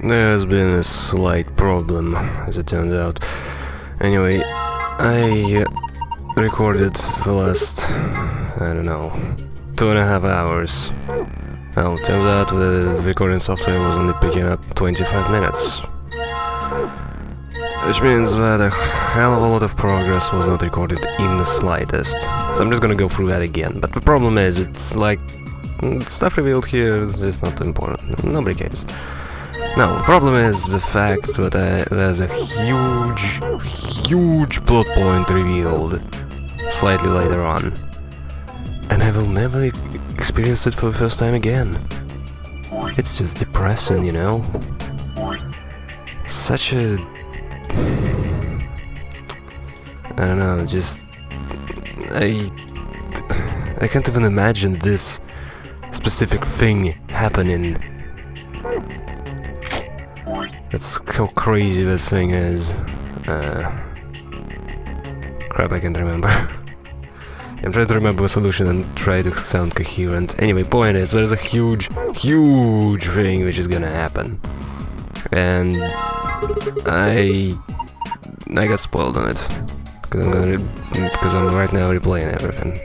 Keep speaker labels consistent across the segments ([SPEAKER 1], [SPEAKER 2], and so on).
[SPEAKER 1] There's been a slight problem, as it turns out. Anyway, I recorded the last, I don't know, 2.5 hours. Well, turns out the recording software was only picking up 25 minutes. Which means that a hell of a lot of progress was not recorded in the slightest. So I'm just gonna go through that again. But the problem is, it's like, stuff revealed here is just not important. Nobody cares. No, the problem is the fact that there's a huge plot point revealed slightly later on. And I will never experience it for the first time again. It's just depressing, you know? Such a... I don't know, just... I can't even imagine this specific thing happening. That's how crazy that thing is. Crap, I can't remember. I'm trying to remember a solution and try to sound coherent. Anyway, point is, there's a huge thing which is gonna happen. And I got spoiled on it. Because I'm right now replaying everything.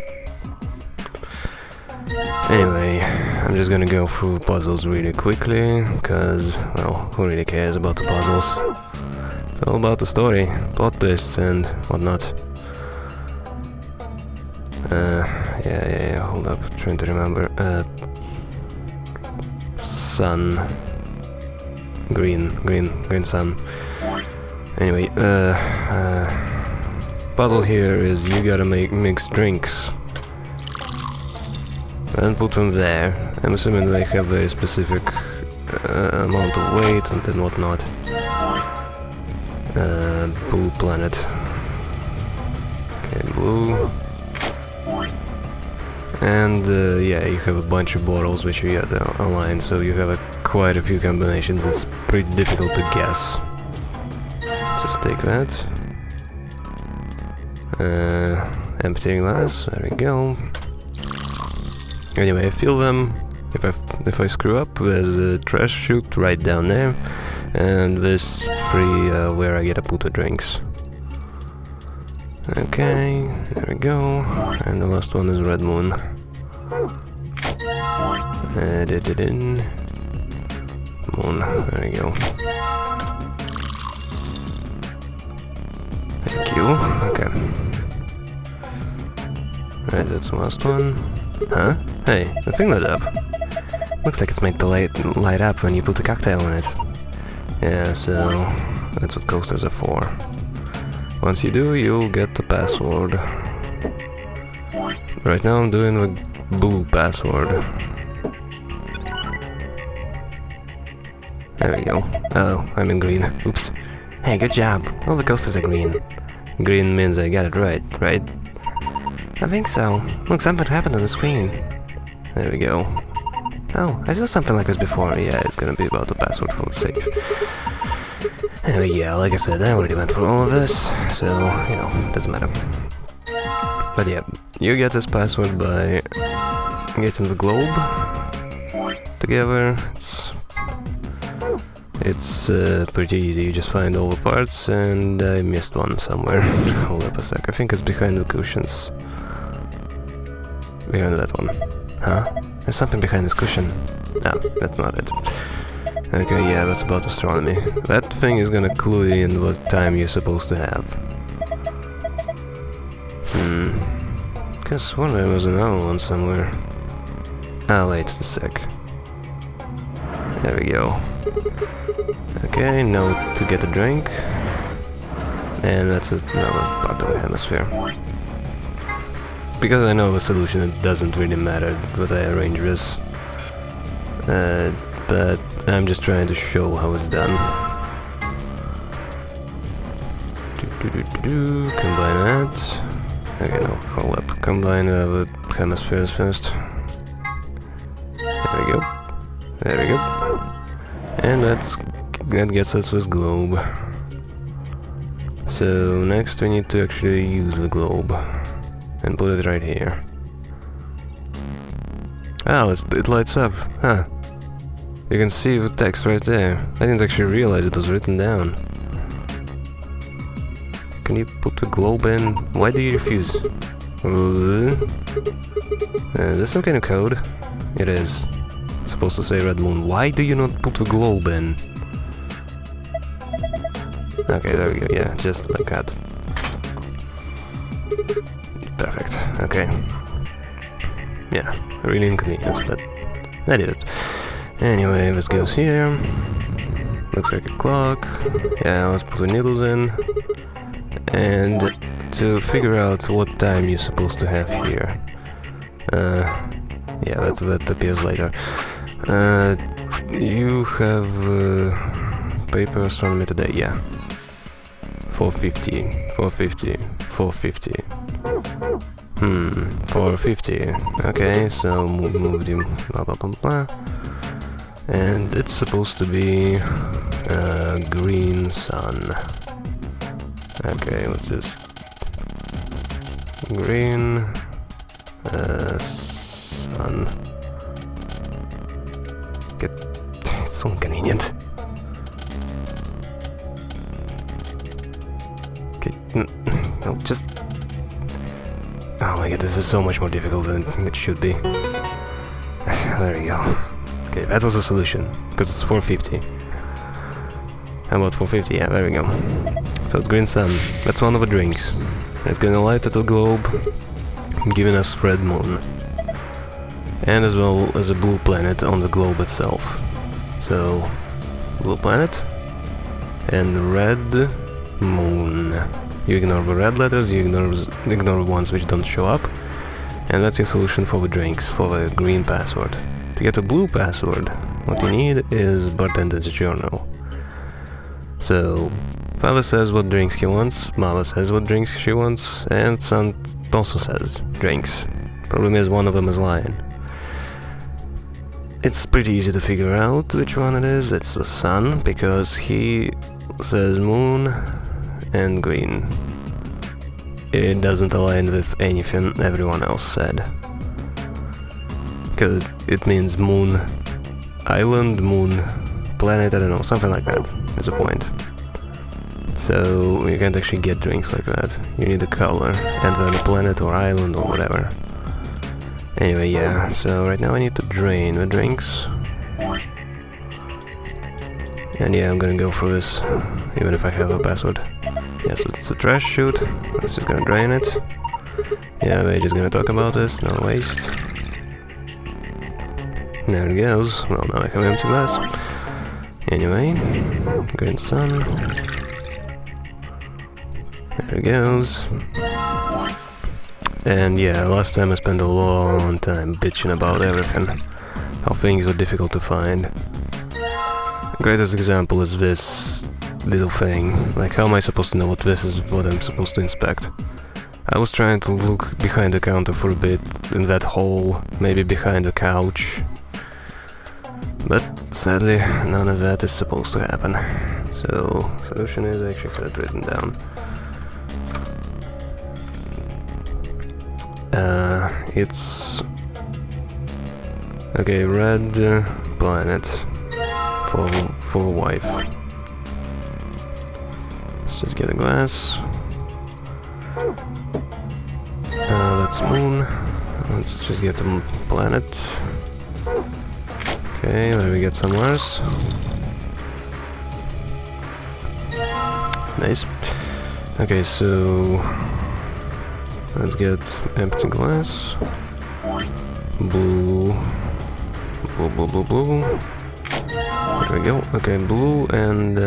[SPEAKER 1] Anyway, I'm just gonna go through puzzles really quickly, because, well, who really cares about the puzzles? It's all about the story, plot twists and whatnot. Yeah, hold up, trying to remember. Sun. Green sun. Anyway, puzzle here is you gotta mix drinks. And put them there. I'm assuming they have very specific amount of weight and whatnot. Blue planet. Okay, blue. And yeah, you have a bunch of bottles which you got aligned, so you have quite a few combinations. It's pretty difficult to guess. Just take that. Empty glass. There we go. Anyway, I fill them. If I screw up, there's a trash chute right down there, and this free where I get to put the drinks. Okay, there we go. And the last one is Red Moon. Add it in. Moon. There we go. Thank you. Okay. Alright, that's the last one. Huh? Hey, the thing lit up. Looks like it's made to light up when you put a cocktail in it. Yeah, so that's what coasters are for. Once you do, you'll get the password. Right now I'm doing the blue password. There we go. Oh, I'm in green. Oops. Hey, good job. All the coasters are green. Green means I got it right? I think so. Look, something happened on the screen. There we go. Oh, I saw something like this before. Yeah, it's gonna be about the password for the safe. Anyway, yeah, like I said, I already went through all of this, so, you know, doesn't matter. But yeah, you get this password by getting the globe together. It's pretty easy, you just find all the parts, and I missed one somewhere. Hold up a sec, I think it's behind the cushions. Behind that one. Huh? There's something behind this cushion. No, that's not it. Okay, yeah, that's about astronomy. That thing is gonna clue you in what time you're supposed to have. Guess one there was another one somewhere. Oh, wait a sec. There we go. Okay, now to get a drink. And that's another part of the hemisphere. Because I know the solution, it doesn't really matter what I arrange this. But I'm just trying to show how it's done. Combine that. Okay, no, hold up. Combine the hemispheres first. There we go. There we go. And that gets us this globe. So next we need to actually use the globe. And put it right here. Oh, it lights up. Huh. You can see the text right there. I didn't actually realize it was written down. Can you put the globe in? Why do you refuse? Is this some kind of code? It is. It's supposed to say red moon. Why do you not put the globe in? Okay, there we go. Yeah, just like that. Perfect. Okay. Yeah, really inconvenient, but I did it. Anyway, this goes here. Looks like a clock. Yeah, let's put the needles in. And to figure out what time you're supposed to have here. Yeah, that appears later. You have paper astronomy today, yeah. 450. 450. Okay, so move him, blah blah blah blah. And it's supposed to be green sun. Okay, let's just green sun. It's so inconvenient. Okay, no, just. Oh my god, this is so much more difficult than it should be. There we go. Okay, that was the solution, because it's 450. How about 450? Yeah, there we go. So it's green sun. That's one of the drinks. It's gonna light at the globe, giving us red moon. And as well as a blue planet on the globe itself. So, blue planet and red moon. You ignore the red letters, you ignore the ones which don't show up. And that's your solution for the drinks, for the green password. To get a blue password, what you need is bartender's journal. So, Father says what drinks he wants, Mother says what drinks she wants, and Son also says drinks. Problem is, one of them is lying. It's pretty easy to figure out which one it is. It's the Sun, because he says moon and green. It doesn't align with anything everyone else said. Because it means moon island, moon planet, I don't know, something like that is the point. So you can't actually get drinks like that. You need a color, and then a planet or island or whatever. Anyway, yeah, so right now I need to drain the drinks. And yeah, I'm gonna go through this, even if I have a password. Yeah, so it's a trash chute. Let's just gonna drain it. Yeah, we're just gonna talk about this, no waste. There it goes. Well, now I have empty glass. Anyway, green sun. There it goes. And yeah, last time I spent a long time bitching about everything. How things were difficult to find. The greatest example is this little thing. Like, how am I supposed to know what this is, what I'm supposed to inspect? I was trying to look behind the counter for a bit, in that hole, maybe behind the couch. But sadly, none of that is supposed to happen. So, solution is I actually got it written down. It's okay. Red planet for wife. Let's just get a glass. That's moon. Let's just get a planet. Okay, let me get some worse. Nice. Okay, so let's get empty glass. Blue. Blue. There we go. Okay, blue and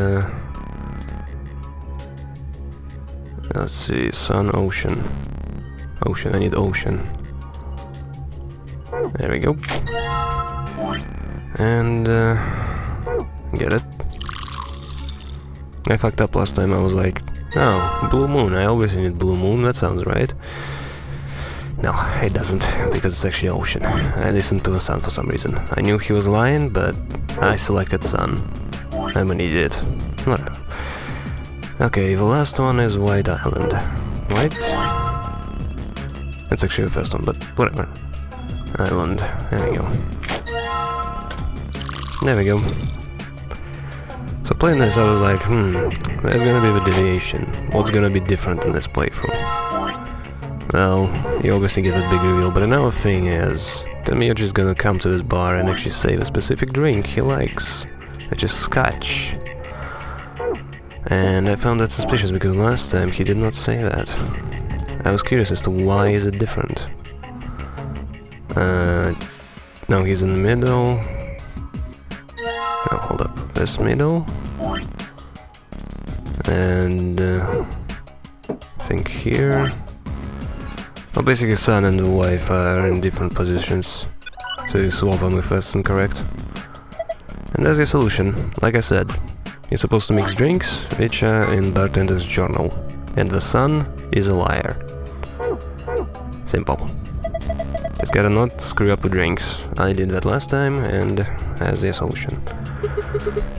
[SPEAKER 1] let's see, sun, ocean. Ocean, I need ocean. There we go. And get it. I fucked up last time. I was like, oh, blue moon. I always need blue moon. That sounds right. No, it doesn't, because it's actually ocean. I listened to the sun for some reason. I knew he was lying, but I selected sun. I'm an idiot. Whatever. Okay, the last one is White Island. White? That's actually the first one, but whatever. Island. There we go. There we go. So playing this, I was like, there's gonna be a deviation. What's gonna be different in this playthrough? Well, you obviously get a big reveal, but another thing is, Tamiochi is gonna come to this bar and actually save a specific drink he likes, which is scotch. And I found that suspicious because last time he did not say that. I was curious as to why is it different. Now he's in the middle. Oh, hold up. This middle. And I think here. Well, basically son and the wife are in different positions. So you swap them if that's incorrect. And there's your solution. Like I said, you're supposed to mix drinks, which are in bartender's journal. And the son is a liar. Simple. Just gotta not screw up the drinks. I did that last time, and there's the solution.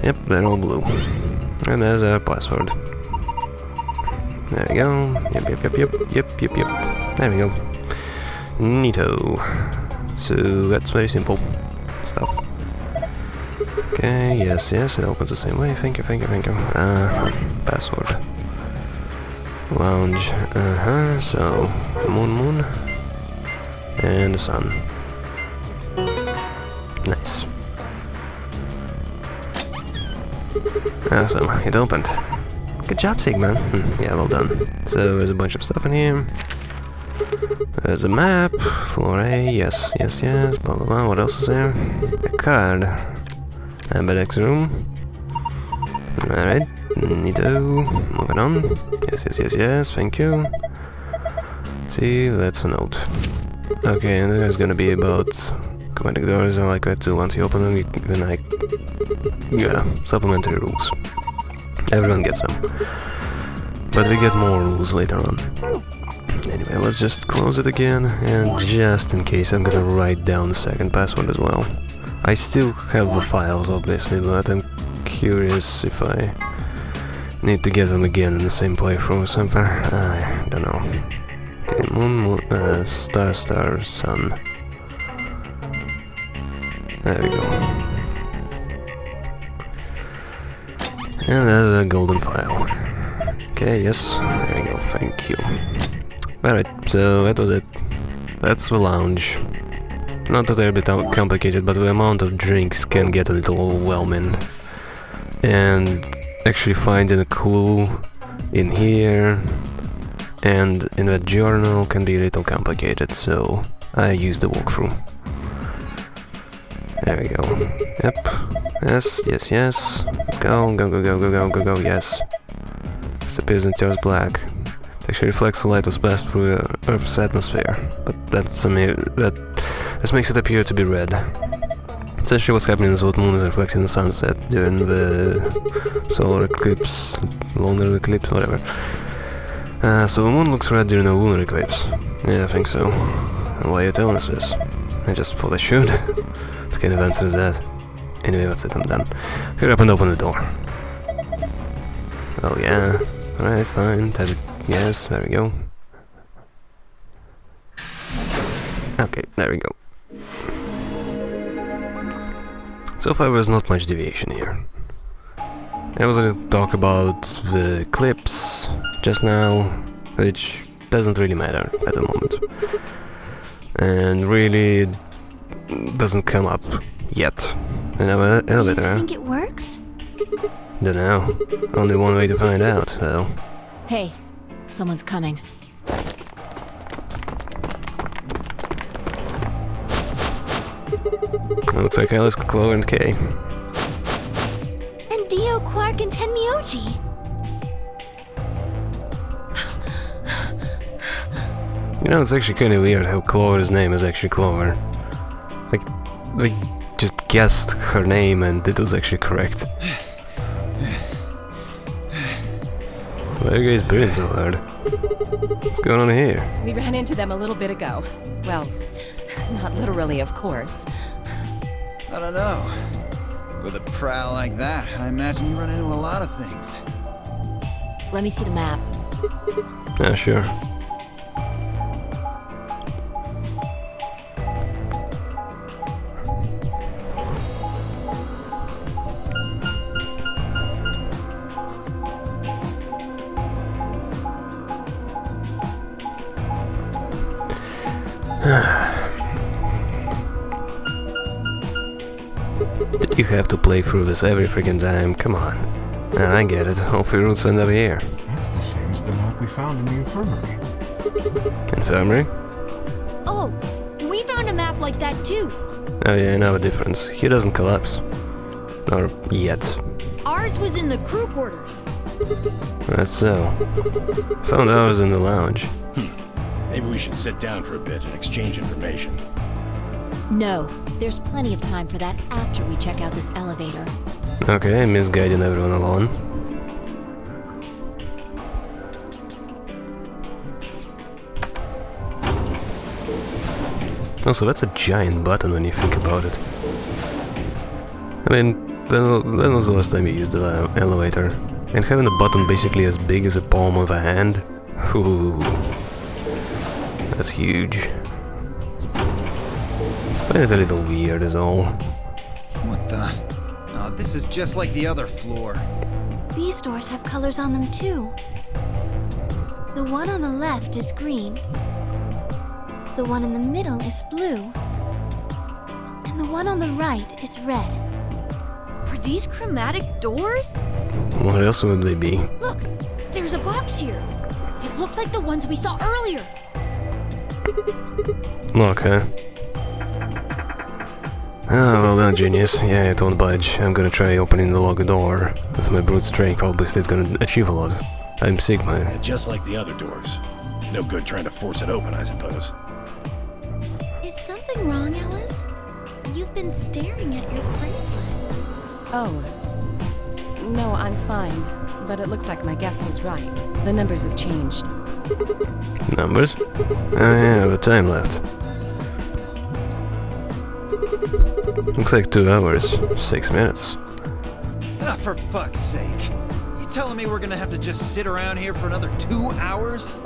[SPEAKER 1] Yep, they're all blue. And there's our password. There we go. Yep. There we go. Neato. So that's very simple stuff. Okay, yes, it opens the same way. Thank you. Password. Lounge. So moon. And the sun. Nice. Awesome, it opened. Good job, Sigma. Yeah, well done. So there's a bunch of stuff in here. There's a map. Floor A, yes. Blah blah blah. What else is there? A card. Amberdex room. Alright. Neato. Moving on. Yes. Thank you. See, that's a note. Okay, and there's gonna be about commanding doors. I like that too. Once you open them, you can supplementary rules. Everyone gets them. But we get more rules later on. Anyway, let's just close it again, and just in case, I'm gonna write down the second password as well. I still have the files, obviously, but I'm curious if I need to get them again in the same playthrough or something. I don't know. Okay, moon, star, sun. There we go. And there's a golden file. Okay, yes, there we go, thank you. Alright, so that was it. That's the lounge. Not a bit complicated, but the amount of drinks can get a little overwhelming. And actually finding a clue in here and in that journal can be a little complicated, so I used the walkthrough. There we go. Yep. Yes. Let's go, yes. Disappears and turns black. It actually reflects the light was passed through the Earth's atmosphere, but this makes it appear to be red. Essentially what's happening is what moon is reflecting the sunset during the solar eclipse, lunar eclipse, whatever. So the moon looks red during a lunar eclipse. Yeah, I think so. And why are you telling us this? I just thought I should. What kind of answer is that? Anyway, that's it, I'm done. Hurry up and open the door. Oh yeah. Alright, fine. Tap it. Yes, there we go. Okay, there we go. So far there's not much deviation here. I was going to talk about the clips just now, which doesn't really matter at the moment. And really doesn't come up yet. In our elevator.
[SPEAKER 2] Do you think it works?
[SPEAKER 1] Dunno. Only one way to find out, so.
[SPEAKER 2] Hey, someone's coming.
[SPEAKER 1] Looks like Alice, Chloe, and Kay.
[SPEAKER 2] And Dio, Quark, and Tenmyoji.
[SPEAKER 1] You know, it's actually kind of weird how Clover's name is actually Clover. Like, we just guessed her name and it was actually correct. Why are you guys breathing so hard? What's going on here?
[SPEAKER 3] We ran into them a little bit ago. Well, not literally, of course.
[SPEAKER 4] I don't know. With a prowl like that, I imagine you run into a lot of things.
[SPEAKER 2] Let me see the map.
[SPEAKER 1] Yeah, sure. Did you have to play through this every freaking time? Come on. I get it. All the routes end up here.
[SPEAKER 5] That's the same as the map we found in the infirmary.
[SPEAKER 1] Infirmary?
[SPEAKER 6] Oh, we found a map like that too.
[SPEAKER 1] Oh yeah, I know a difference. He doesn't collapse. Or yet.
[SPEAKER 6] Ours was in the crew quarters.
[SPEAKER 1] That's so. Found ours in the lounge.
[SPEAKER 7] Maybe we should sit down for a bit and exchange information.
[SPEAKER 2] No, there's plenty of time for that after we check out this elevator.
[SPEAKER 1] Okay, misguiding everyone alone. Also, that's a giant button when you think about it. I mean, when was the last time you used the elevator? And having a button basically as big as a palm of a hand? Ooh, that's huge. Find it a little weird is all.
[SPEAKER 4] What the? Oh, this is just like the other floor.
[SPEAKER 2] These doors have colors on them too. The one on the left is green. The one in the middle is blue. And the one on the right is red.
[SPEAKER 6] Are these chromatic doors?
[SPEAKER 1] What else would they be?
[SPEAKER 6] Look, there's a box here. It looked like the ones we saw earlier.
[SPEAKER 1] Okay. Ah, well done, genius. Yeah, it won't budge. I'm gonna try opening the locked door. With my brute strength, obviously it's gonna achieve a lot. I'm Sigma.
[SPEAKER 7] And just like the other doors. No good trying to force it open, I suppose.
[SPEAKER 2] Is something wrong, Alice? You've been staring at your bracelet.
[SPEAKER 3] Oh. No, I'm fine. But it looks like my guess was right. The numbers have changed.
[SPEAKER 1] Numbers? Oh yeah, but time left. Looks like 2 hours, 6 minutes.
[SPEAKER 4] Ah, for fuck's sake. You telling me we're gonna have to just sit around here for another 2 hours?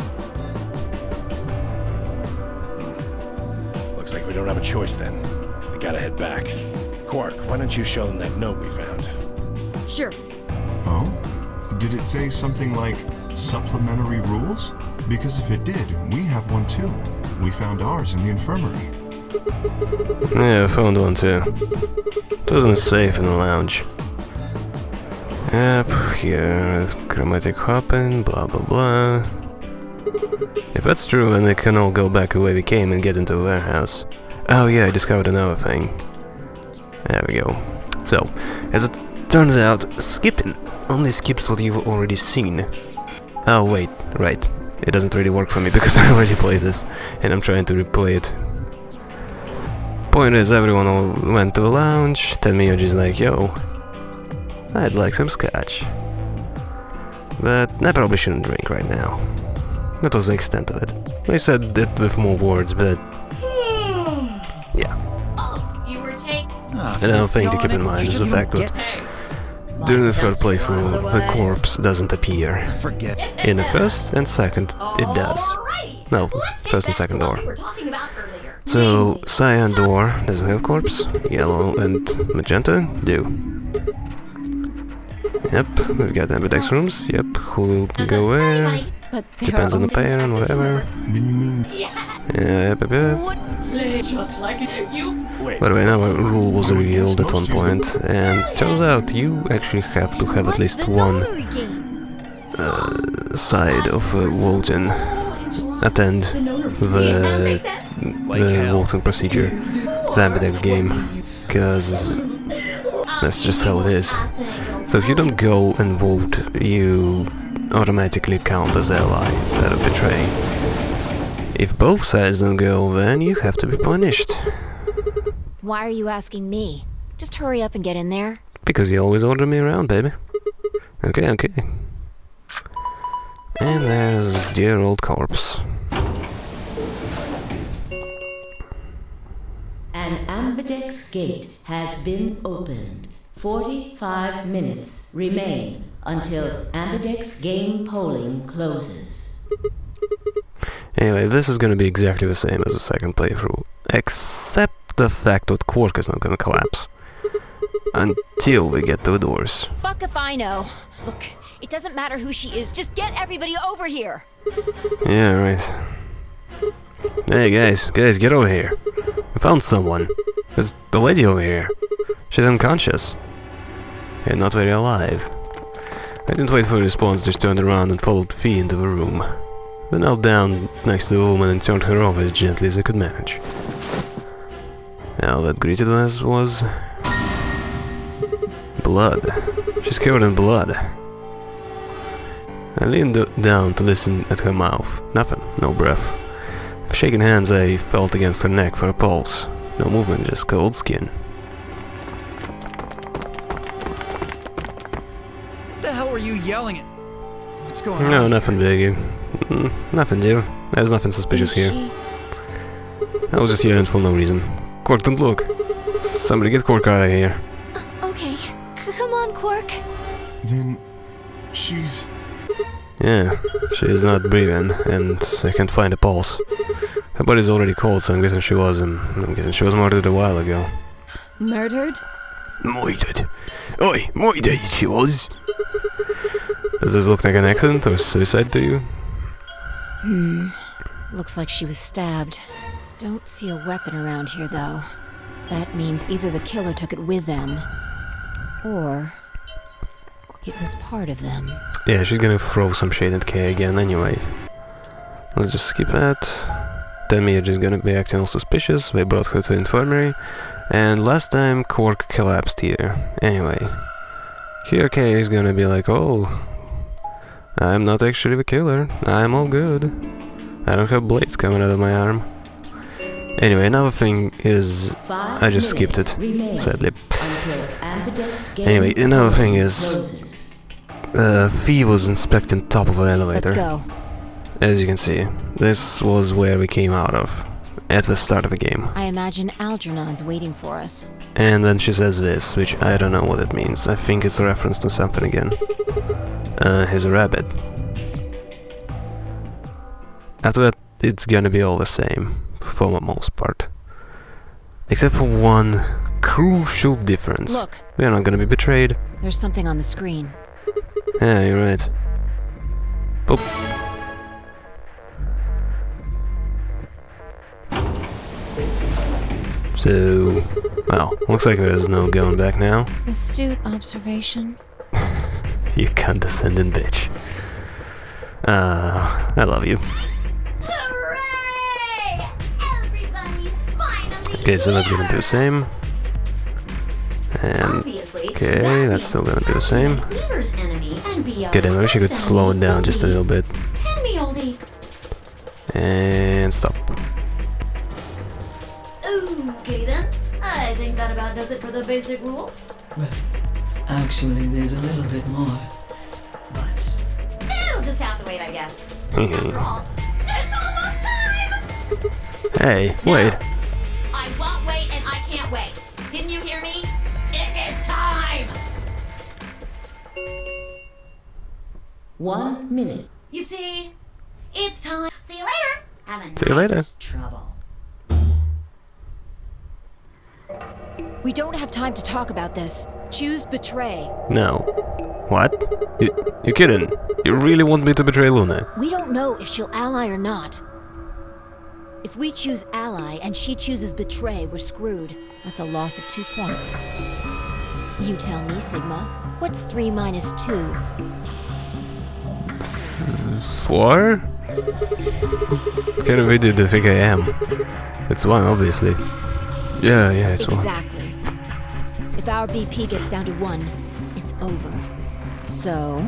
[SPEAKER 7] Looks like we don't have a choice then. We gotta head back. Quark, why don't you show them that note we found?
[SPEAKER 6] Sure.
[SPEAKER 5] Oh? Did it say something like supplementary rules? Because if it did, we have one too. We found ours in the infirmary.
[SPEAKER 1] Yeah, I found one too. It wasn't safe in the lounge. Yep, here, chromatic hopping, blah blah blah. If that's true, then we can all go back the way we came and get into the warehouse. Oh yeah, I discovered another thing. There we go. So, as it turns out, skipping only skips what you've already seen. Oh wait, right. It doesn't really work for me because I already played this, and I'm trying to replay it. Point is, everyone all went to the lounge. Tenmyoji's like, yo, I'd like some scotch. But I probably shouldn't drink right now. That was the extent of it. I said it with more words, but yeah.
[SPEAKER 2] You were taking...
[SPEAKER 1] Another thing to keep in mind is the fact that during the third playthrough, the corpse doesn't appear.
[SPEAKER 4] Forget.
[SPEAKER 1] In the first and second, it does. No, first and second door. So, cyan door doesn't have corpse, yellow and magenta do. Yep, we've got ambidex rooms, yep, who will go where,
[SPEAKER 3] But there
[SPEAKER 1] depends
[SPEAKER 3] are
[SPEAKER 1] on the
[SPEAKER 3] only
[SPEAKER 1] player and whatever.
[SPEAKER 5] Then you mean
[SPEAKER 1] Yep.
[SPEAKER 6] What?
[SPEAKER 3] just like you.
[SPEAKER 7] Wait,
[SPEAKER 1] By the way, now a rule was revealed at one point, and turns out you actually have to have at least one side of voting attend the voting procedure, the ambidex game, because that's just how it is. So if you don't go and vote, you automatically count as ally instead of betray. If both sides don't go, then you have to be punished.
[SPEAKER 2] Why are you asking me? Just hurry up and get in there.
[SPEAKER 1] Because you always order me around, baby. Okay, okay. And there's dear old corpse.
[SPEAKER 8] An ambidex gate has been opened. 45 minutes remain until ambidex game polling closes.
[SPEAKER 1] Anyway, this is gonna be exactly the same as the second playthrough, except the fact that Quark is not gonna collapse. Until we get to the doors.
[SPEAKER 2] Fuck if I know. Look, it doesn't matter who she is, just get everybody over here.
[SPEAKER 1] Yeah, right. Hey guys, get over here. I found someone. There's the lady over here. She's unconscious. And not very alive. I didn't wait for a response, just turned around and followed Fee into the room. I knelt down next to the woman and turned her over as gently as I could manage. All that greeted us was... blood. She's covered in blood. I leaned down to listen at her mouth. Nothing, no breath. With shaking hands, I felt against her neck for a pulse. No movement, just cold skin.
[SPEAKER 4] What the hell were you yelling at? What's going on?
[SPEAKER 1] No, nothing big. Nothing, Joe. There's nothing suspicious here. I was just yelling for no reason. Quark, don't look. Somebody get Quark out of here.
[SPEAKER 2] Okay. Come on, Quark.
[SPEAKER 5] Then she's...
[SPEAKER 1] Yeah, she's not breathing, and I can't find a pulse. Her body's already cold, so I'm guessing she was murdered a while ago.
[SPEAKER 3] Murdered?
[SPEAKER 1] Murdered. Oi, murdered she was. Does this look like an accident or suicide to you?
[SPEAKER 6] Looks like she was stabbed. Don't see a weapon around here, though. That means either the killer took it with them, or it was part of them.
[SPEAKER 1] Yeah, she's gonna throw some shade at Kay again anyway. Let's just skip that. Tammy is gonna be acting all suspicious. They brought her to the infirmary. And last time Quark collapsed here. Anyway. Here Kay is gonna be like, oh, I'm not actually the killer. I'm all good. I don't have blades coming out of my arm. Anyway, another thing is... I just skipped it, sadly. Anyway, another thing is... Fee was inspecting top of the elevator.
[SPEAKER 6] Let's go.
[SPEAKER 1] As you can see, this was where we came out of, at the start of the game.
[SPEAKER 6] I imagine Algernon's waiting for us.
[SPEAKER 1] And then she says this, which I don't know what it means. I think it's a reference to something again. Here's a rabbit. After that, it's gonna be all the same, for the most part. Except for one crucial difference.
[SPEAKER 6] Look.
[SPEAKER 1] We're not gonna be betrayed.
[SPEAKER 6] There's something on the screen.
[SPEAKER 1] Yeah, you're right. Boop. So, well, looks like there's no going back now.
[SPEAKER 6] Astute observation.
[SPEAKER 1] You condescending bitch. I love you.
[SPEAKER 2] Hooray! Everybody's finally
[SPEAKER 1] Okay, so that's gonna be the same. And okay, that's still gonna be the same. Okay, then I wish I could slow it down just a little bit. And stop.
[SPEAKER 9] Okay then, I think that about does it for the basic rules.
[SPEAKER 10] Well, actually, there's a little bit more. But
[SPEAKER 9] It'll just have to wait, I guess. After all, it's almost time!
[SPEAKER 1] Hey, wait.
[SPEAKER 9] I won't wait and I can't wait. Didn't you hear me? It is time!
[SPEAKER 8] 1 minute.
[SPEAKER 9] You see, it's time. See you later. Have a
[SPEAKER 1] See you later.
[SPEAKER 9] trouble.
[SPEAKER 6] We don't have time to talk about this. Choose betray.
[SPEAKER 1] No. What? You kidding? You really want me to betray Luna?
[SPEAKER 6] We don't know if she'll ally or not. If we choose ally and she chooses betray, we're screwed. That's a loss of 2 points. You tell me, Sigma. What's 3 minus 2?
[SPEAKER 1] 4? What kind of idiot do you think I am? It's 1, obviously. Yeah, it's 1.
[SPEAKER 6] Exactly. If our BP gets down to 1, it's over. So...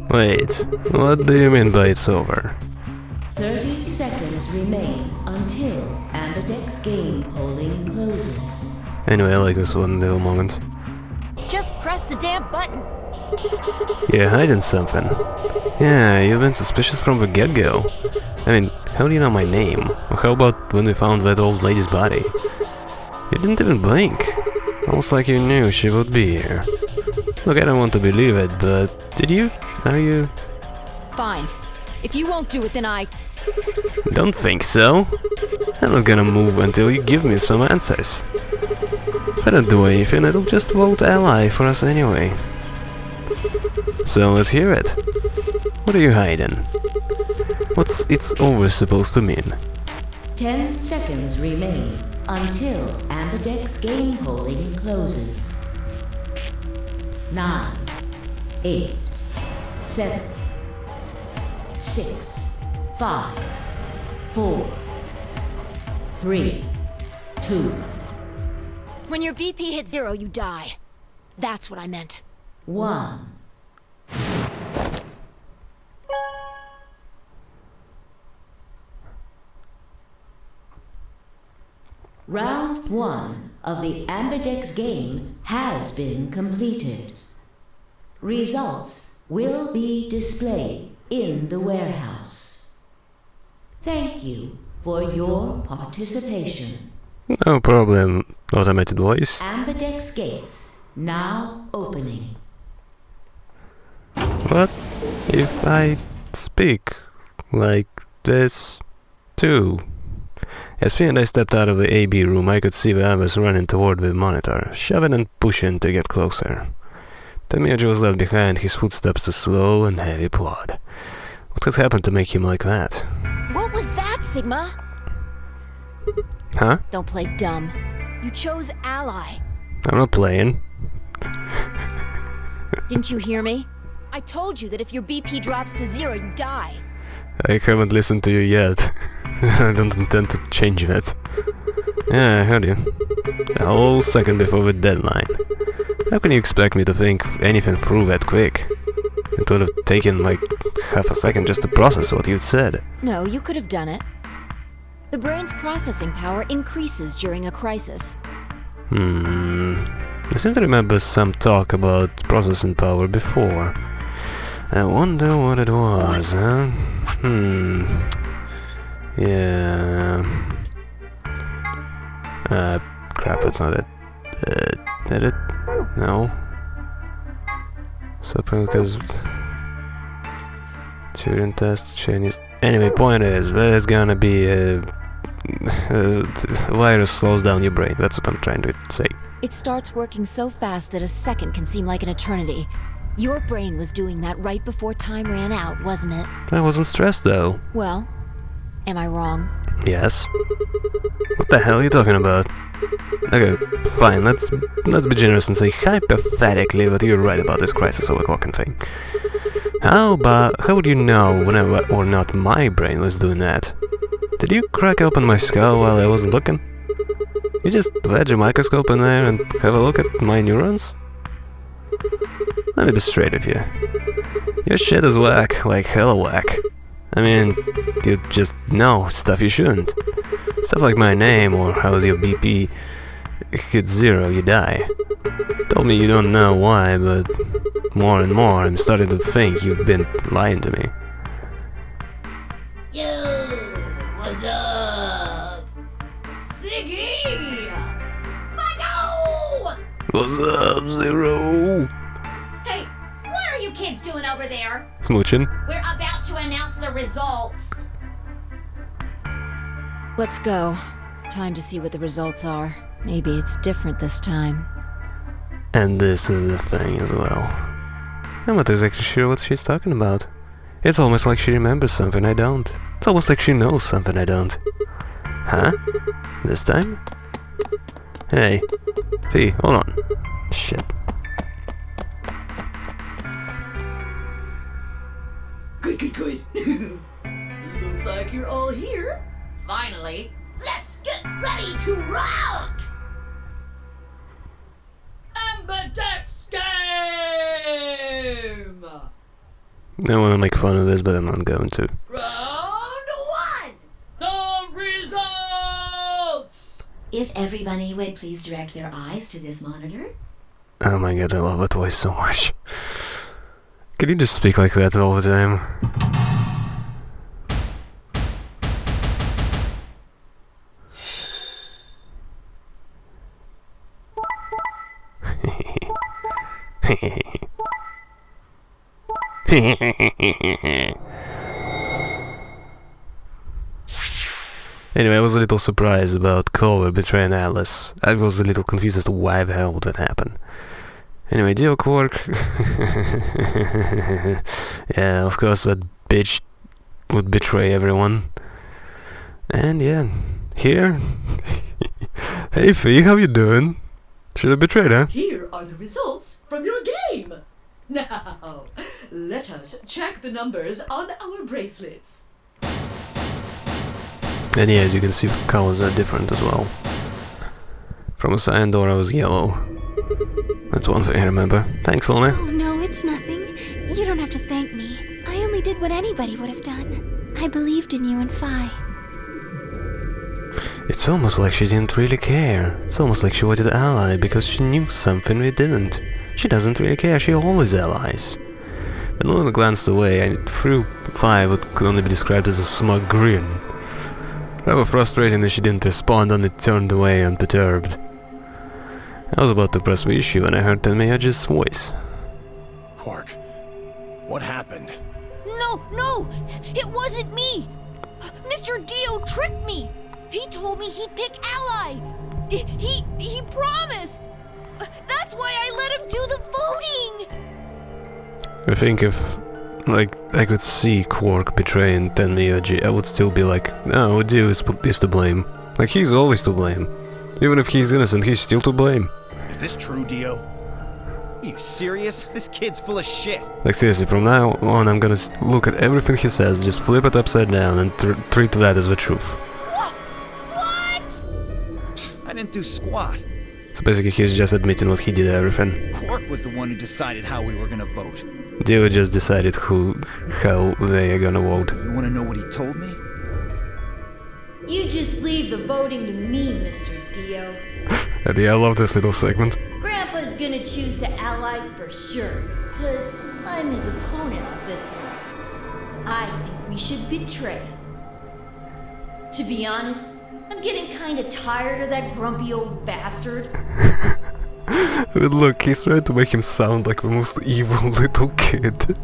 [SPEAKER 1] Wait, what do you mean by it's over?
[SPEAKER 8] 30 seconds remain until Ambidex game polling closes.
[SPEAKER 1] Anyway, I like this one little moment.
[SPEAKER 6] just press the damn button.
[SPEAKER 1] You're hiding something. Yeah, you've been suspicious from the get-go. I mean, how do you know my name? Or how about when we found that old lady's body? You didn't even blink. Almost like you knew she would be here. Look, I don't want to believe it, but did you? Are you?
[SPEAKER 6] Fine. If you won't do it, then I...
[SPEAKER 1] Don't think so. I'm not gonna move until you give me some answers. If I don't do anything, it'll just vote ally for us anyway. So let's hear it. What are you hiding? What's it's over supposed to mean?
[SPEAKER 8] 10 seconds remain until Ambidex's game polling closes. 9, 8, 7, 6, 5, 4, 3, 2.
[SPEAKER 6] When your BP hits 0, you die. That's what I meant.
[SPEAKER 8] 1. Round 1 of the Ambidex game has been completed. Results will be displayed in the warehouse. Thank you for your participation.
[SPEAKER 1] No problem, automated voice.
[SPEAKER 8] Ambidex gates now opening.
[SPEAKER 1] What if I speak like this too? As soon as I stepped out of the AB room, I could see the others running toward the monitor, shoving and pushing to get closer. Tamiyaji was left behind, his footsteps a slow and heavy plod. What had happened to make him like that?
[SPEAKER 6] What was that, Sigma?
[SPEAKER 1] Huh?
[SPEAKER 6] Don't play dumb. You chose Ally.
[SPEAKER 1] I'm not playing.
[SPEAKER 6] Didn't you hear me? I told you that if your BP drops to 0, you die.
[SPEAKER 1] I haven't listened to you yet. I don't intend to change that. Yeah, I heard you. A whole second before the deadline. How can you expect me to think anything through that quick? It would have taken like half a second just to process what you'd said.
[SPEAKER 6] No, you could have done it. The brain's processing power increases during a crisis.
[SPEAKER 1] I seem to remember some talk about processing power before. I wonder what it was, huh? Yeah. Crap, that's not it. Did it? No. So because Turing test, Chinese. Anyway, point is, there's gonna be a virus slows down your brain. That's what I'm trying to say.
[SPEAKER 6] It starts working so fast that a second can seem like an eternity. Your brain was doing that right before time ran out, wasn't it?
[SPEAKER 1] I wasn't stressed though.
[SPEAKER 6] Well, am I wrong?
[SPEAKER 1] Yes. What the hell are you talking about? Okay, fine, let's be generous and say hypothetically that you're right about this crisis overclocking thing. How would you know whenever or not my brain was doing that? Did you crack open my skull while I wasn't looking? You just wedge a microscope in there and have a look at my neurons? Let me be straight with you. Your shit is whack, like hella whack. I mean, you just know stuff you shouldn't. Stuff like my name or how's your BP hit 0, you die. Told me you don't know why, but more and more I'm starting to think you've been lying to me.
[SPEAKER 9] Yo, what's up? Siggy! No!
[SPEAKER 1] What's up, Zero?
[SPEAKER 9] Hey, what are you kids doing over there?
[SPEAKER 1] Smooching.
[SPEAKER 9] We're about to announce the results.
[SPEAKER 6] Let's go. Time to see what the results are. Maybe it's different this time.
[SPEAKER 1] And this is the thing as well. I'm not exactly sure what she's talking about. It's almost like she remembers something I don't. It's almost like she knows something I don't. Huh? This time? Hey. P, hold on. Shit.
[SPEAKER 10] Good. Looks like you're all here.
[SPEAKER 9] Finally, let's get ready to rock! Ambidex game!
[SPEAKER 1] I want to make fun of this, but I'm not going to.
[SPEAKER 9] Round 1! The results!
[SPEAKER 11] If everybody would please direct their eyes to this monitor.
[SPEAKER 1] Oh my god, I love that voice so much. Can you just speak like that all the time? Anyway, I was a little surprised about Clover betraying Alice. I was a little confused as to why the hell would that happen. Anyway, Quark. Yeah, of course that bitch would betray everyone. And yeah, here. Hey Fee, how you doing? Should I betray her?
[SPEAKER 12] Here are the results from your game. Now, let us check the numbers on our bracelets.
[SPEAKER 1] And yeah, as you can see, the colors are different as well. From a cyan door, I was yellow. That's one thing I remember. Thanks, Lorna.
[SPEAKER 2] Oh no, it's nothing. You don't have to thank me. I only did what anybody would have done. I believed in you and Phi.
[SPEAKER 1] It's almost like she didn't really care. It's almost like she wanted ally because she knew something we didn't. She doesn't really care, she always allies. But Lorna glanced away and threw Phi what could only be described as a smug grin. Rather frustrating that she didn't respond, only turned away unperturbed. I was about to press the issue when I heard Tenmyoji's voice.
[SPEAKER 7] Quark, what happened?
[SPEAKER 6] No! It wasn't me! Mr. Dio tricked me! He told me he'd pick Ally! He promised! That's why I let him do the voting!
[SPEAKER 1] I think if, like, I could see Quark betraying Tenmyoji, I would still be like, no, Dio is to blame. Like, he's always to blame. Even if he's innocent, he's still to blame.
[SPEAKER 7] Is this true, Dio?
[SPEAKER 4] Are you serious? This kid's full of shit.
[SPEAKER 1] Like, seriously, from now on, I'm gonna look at everything he says, just flip it upside down and treat that as the truth.
[SPEAKER 4] I didn't do squat.
[SPEAKER 1] So basically, he's just admitting what he did everything.
[SPEAKER 4] Quark was the one who decided how we were gonna vote.
[SPEAKER 1] Dio just decided how they are gonna vote.
[SPEAKER 4] You wanna know what he told me?
[SPEAKER 6] You just leave the voting to me, Mr. Dio.
[SPEAKER 1] And yeah, I love this little segment.
[SPEAKER 6] Grandpa's gonna choose to ally for sure, because I'm his opponent on this one. I think we should betray him. To be honest, I'm getting kinda tired of that grumpy old bastard.
[SPEAKER 1] But look, he's trying to make him sound like the most evil little kid.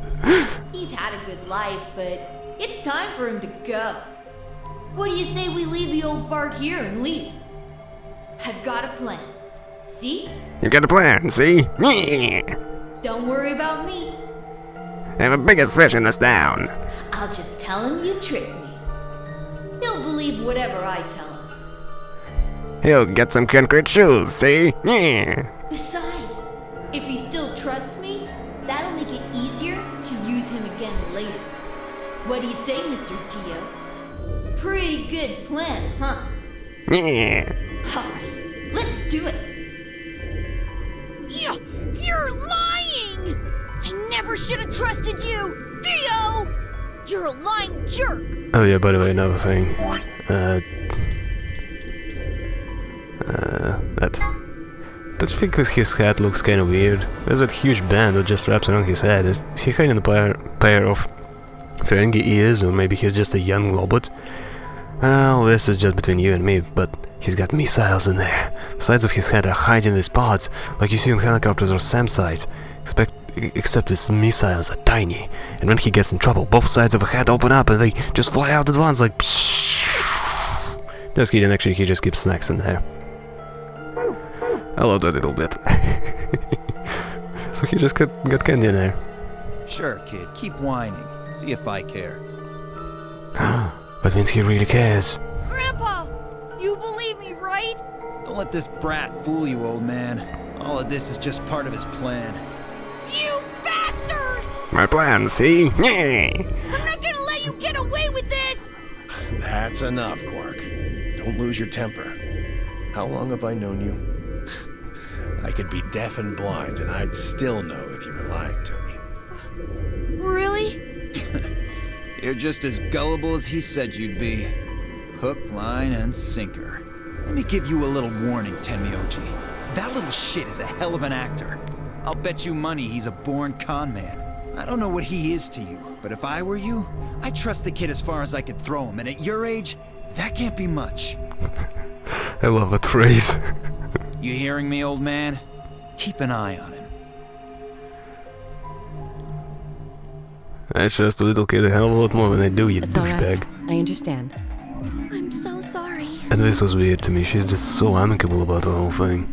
[SPEAKER 6] He's had a good life, but it's time for him to go. What do you say we leave the old fart here and leave? I've got a plan. See?
[SPEAKER 1] You got a plan, see? Yeah.
[SPEAKER 6] Don't worry about me.
[SPEAKER 1] I'm the biggest fish in this town.
[SPEAKER 6] I'll just tell him you tricked me. He'll believe whatever I tell him.
[SPEAKER 1] He'll get some concrete shoes, see? Yeah.
[SPEAKER 6] Besides, if he still trusts me, that'll make it easier to use him again later. What do you say, Mr. Dio? Pretty good plan, huh?
[SPEAKER 1] Yeah.
[SPEAKER 6] Alright, let's do it. You're lying! I never should have trusted you! Dio! You're a lying jerk!
[SPEAKER 1] Oh yeah, by the way, another thing. That. Don't you think his head looks kinda weird? There's that huge band that just wraps around his head. Is he hiding a pair of Ferengi ears, or maybe he's just a young Lobot? Well, this is just between you and me, but he's got missiles in there. The sides of his head are hiding these pods, like you see in helicopters or SAM sites. Except his missiles are tiny, and when he gets in trouble, both sides of the head open up and they just fly out at once like pshh. Just kidding, actually he just keeps snacks in there. I love that little bit. So he just got candy in there.
[SPEAKER 4] Sure, kid, keep whining. See if I care.
[SPEAKER 1] That means he really cares.
[SPEAKER 6] Grandpa! You believe me, right?
[SPEAKER 4] Don't let this brat fool you, old man. All of this is just part of his plan.
[SPEAKER 6] You bastard!
[SPEAKER 1] My plan, see? Yeah.
[SPEAKER 6] I'm not gonna let you get away with this!
[SPEAKER 7] That's enough, Quark. Don't lose your temper. How long have I known you? I could be deaf and blind, and I'd still know if you were lying to me.
[SPEAKER 6] Really?
[SPEAKER 4] You're just as gullible as he said you'd be. Hook, line, and sinker. Let me give you a little warning, Tenmyoji. That little shit is a hell of an actor. I'll bet you money he's a born con man. I don't know what he is to you, but if I were you, I'd trust the kid as far as I could throw him, and at your age, that can't be much.
[SPEAKER 1] I love that phrase.
[SPEAKER 4] You hearing me, old man? Keep an eye on him.
[SPEAKER 1] I trust a little kid a hell of a lot more than I do, you douchebag.
[SPEAKER 3] I understand.
[SPEAKER 2] I'm so sorry.
[SPEAKER 1] And this was weird to me, she's just so amicable about the whole thing.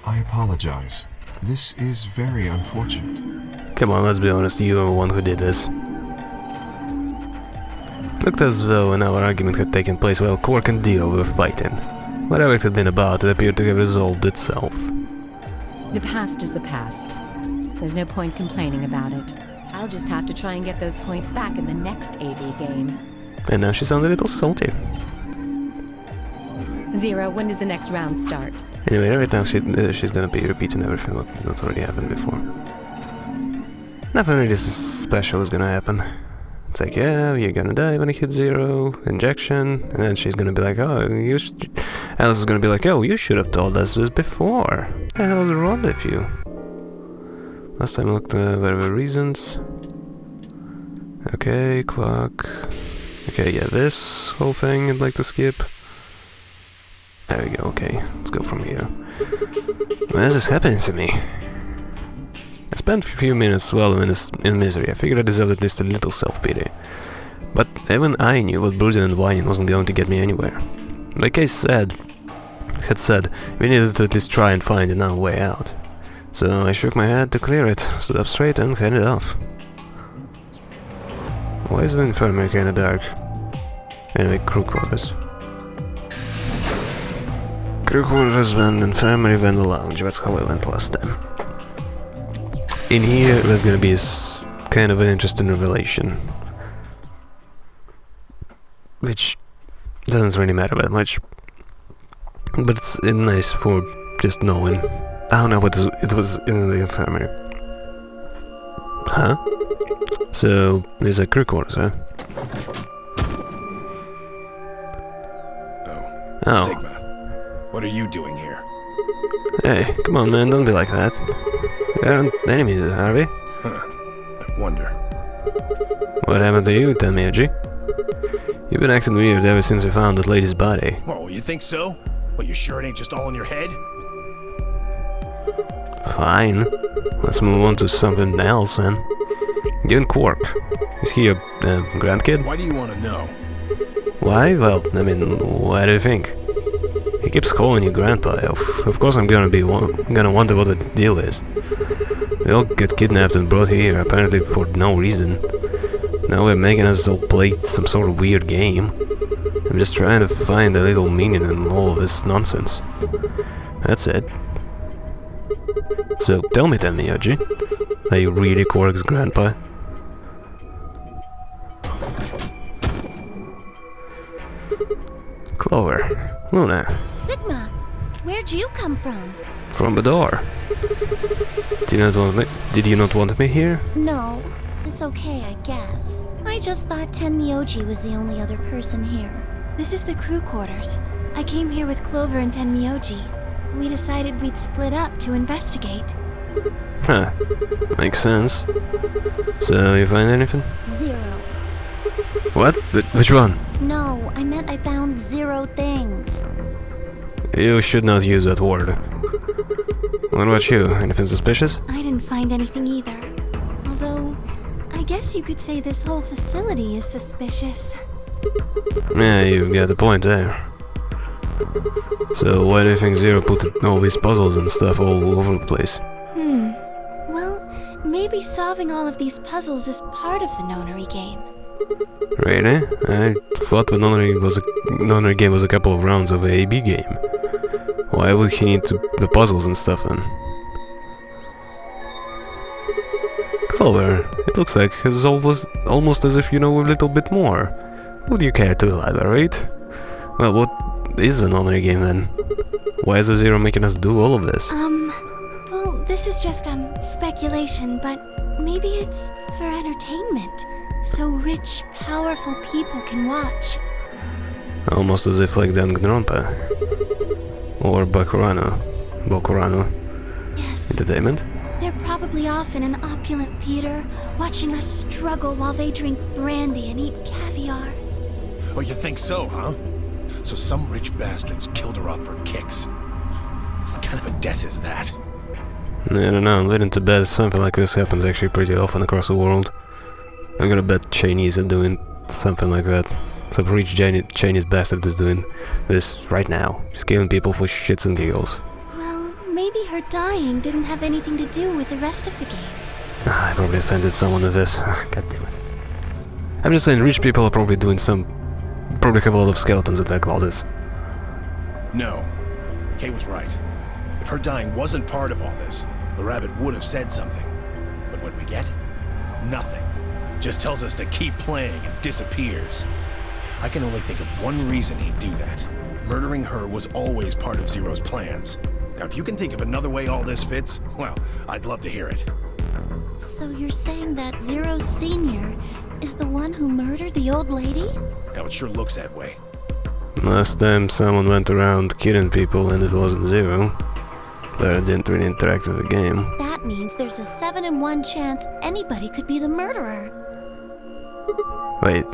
[SPEAKER 5] I apologize. This is very unfortunate.
[SPEAKER 1] Come on, let's be honest, you are the one who did this. Looked as though an hour argument had taken place while Quark and Dio were fighting. Whatever it had been about, it appeared to have resolved itself.
[SPEAKER 3] The past is the past. There's no point complaining about it. I'll just have to try and get those points back in the next AB game.
[SPEAKER 1] And now she sounds a little salty.
[SPEAKER 3] Zero, when does the next round start?
[SPEAKER 1] Anyway, right now she's gonna be repeating everything that's already happened before. Nothing really special is gonna happen. It's like, yeah, you're gonna die when you hit 0, injection, and then she's gonna be like, oh, Alice is gonna be like, oh, you should have told us this before. What the hell's wrong with you? Last time I looked, there were reasons. Okay, clock. Okay, yeah, this whole thing I'd like to skip. There we go, okay, let's go from here. Why is this happening to me? I spent a few minutes dwelling in misery. I figured I deserved at least a little self-pity. But even I knew what brooding and whining wasn't going to get me anywhere. Like I had said, we needed to at least try and find another way out. So I shook my head to clear it, stood up straight and headed off. Why is the infirmary kinda dark? Anyway, crew quarters. Crew quarters, then infirmary, then the lounge. That's how I went last time. In here, there's gonna be kind of an interesting revelation. Which doesn't really matter that much. But it's nice for just knowing. I don't know what it was in the infirmary. Huh? So, there's a crew quarters, huh?
[SPEAKER 7] Oh. Sigma. What are you doing here?
[SPEAKER 1] Hey, come on, man, don't be like that. We aren't enemies, are we?
[SPEAKER 7] Huh. I wonder.
[SPEAKER 1] What happened to you, Magenta-Ally-Ally? You've been acting weird ever since we found that lady's body.
[SPEAKER 7] Oh, you think so? Well, you sure it ain't just all in your head?
[SPEAKER 1] Fine. Let's move on to something else, then. You and Quark. Is he your grandkid?
[SPEAKER 7] Why do you want to know?
[SPEAKER 1] Why? Well, I mean, why do you think? He keeps calling you Grandpa. Of course I'm gonna wonder what the deal is. We all get kidnapped and brought here, apparently for no reason. Now we're making us all play some sort of weird game. I'm just trying to find a little meaning in all of this nonsense. That's it. So, tell me then, Magenta-Ally-Ally. Are you really Quark's grandpa? Clover. Luna.
[SPEAKER 2] Sigma, where'd you come from?
[SPEAKER 1] From the door. Did you not want me here?
[SPEAKER 2] No, it's okay, I guess. I just thought Tenmyoji was the only other person here. This is the crew quarters. I came here with Clover and Tenmyoji. We decided we'd split up to investigate.
[SPEAKER 1] Huh. Makes sense. So, you find anything?
[SPEAKER 2] 0.
[SPEAKER 1] What? Which one?
[SPEAKER 2] No, I meant I found 0 things.
[SPEAKER 1] You should not use that word. What about you? Anything suspicious?
[SPEAKER 2] I didn't find anything either. Although, I guess you could say this whole facility is suspicious.
[SPEAKER 1] Yeah, you got the point there. So why do you think Zero put all these puzzles and stuff all over the place?
[SPEAKER 2] Well, maybe solving all of these puzzles is part of the nonary game.
[SPEAKER 1] Really? I thought the nonary game was a couple of rounds of a AB game. Why would he need the puzzles and stuff then? Clover, it looks like it's almost as if you know a little bit more. Would you care to elaborate? Well, what is the nonary game then? Why is the Zero making us do all of this?
[SPEAKER 2] Well, this is just, speculation, but maybe it's for entertainment. So rich, powerful people can watch.
[SPEAKER 1] Almost as if like Danganronpa. Or Bokurano.
[SPEAKER 2] Yes.
[SPEAKER 1] Entertainment?
[SPEAKER 2] They're probably off in an opulent theater, watching us struggle while they drink brandy and eat caviar.
[SPEAKER 7] Oh, you think so, huh? So some rich bastards killed her off for kicks. What kind of a death is that?
[SPEAKER 1] I don't know, I'm betting to bet something like this happens actually pretty often across the world. I'm gonna bet Chinese are doing something like that. Some rich Chinese bastard is doing this right now. Just killing people for shits and giggles.
[SPEAKER 2] Well, maybe her dying didn't have anything to do with the rest of the game.
[SPEAKER 1] I probably offended someone with this. God damn it. I'm just saying, rich people are probably doing probably have a lot of skeletons in their closets.
[SPEAKER 7] No. Kay was right. If her dying wasn't part of all this, the rabbit would have said something. But what we get? Nothing. Just tells us to keep playing and disappears. I can only think of one reason he'd do that. Murdering her was always part of Zero's plans. Now, if you can think of another way all this fits, well, I'd love to hear it.
[SPEAKER 2] So you're saying that Zero Sr. is the one who murdered the old lady?
[SPEAKER 7] Now, it sure looks that way.
[SPEAKER 1] Last time someone went around killing people and it wasn't Zero. But it didn't really interact with the game.
[SPEAKER 2] That means there's a 7 in 1 chance anybody could be the murderer.
[SPEAKER 1] Wait,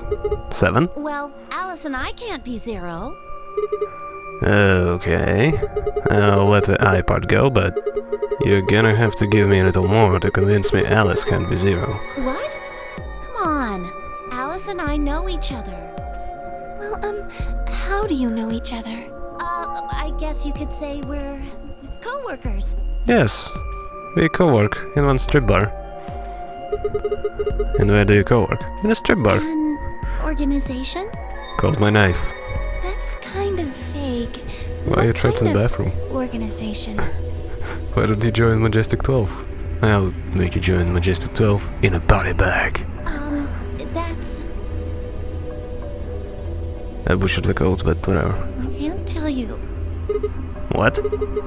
[SPEAKER 1] 7?
[SPEAKER 2] Well, Alice and I can't be Zero.
[SPEAKER 1] Okay. I'll let the I part go, but you're gonna have to give me a little more to convince me Alice can't be Zero.
[SPEAKER 2] What? Come on. Alice and I know each other. Well, how do you know each other? I guess you could say we're co-workers.
[SPEAKER 1] Yes, we co-work in one strip bar. And where do you co-work? In a strip bar.
[SPEAKER 2] An organization?
[SPEAKER 1] Called My Knife.
[SPEAKER 2] That's kind of vague.
[SPEAKER 1] Why are you trapped in the bathroom?
[SPEAKER 2] Organization.
[SPEAKER 1] Why don't you join Majestic 12? I'll make you join Majestic 12 in a body bag.
[SPEAKER 2] That's...
[SPEAKER 1] I butchered the code, but whatever.
[SPEAKER 2] I can't tell you.
[SPEAKER 1] What?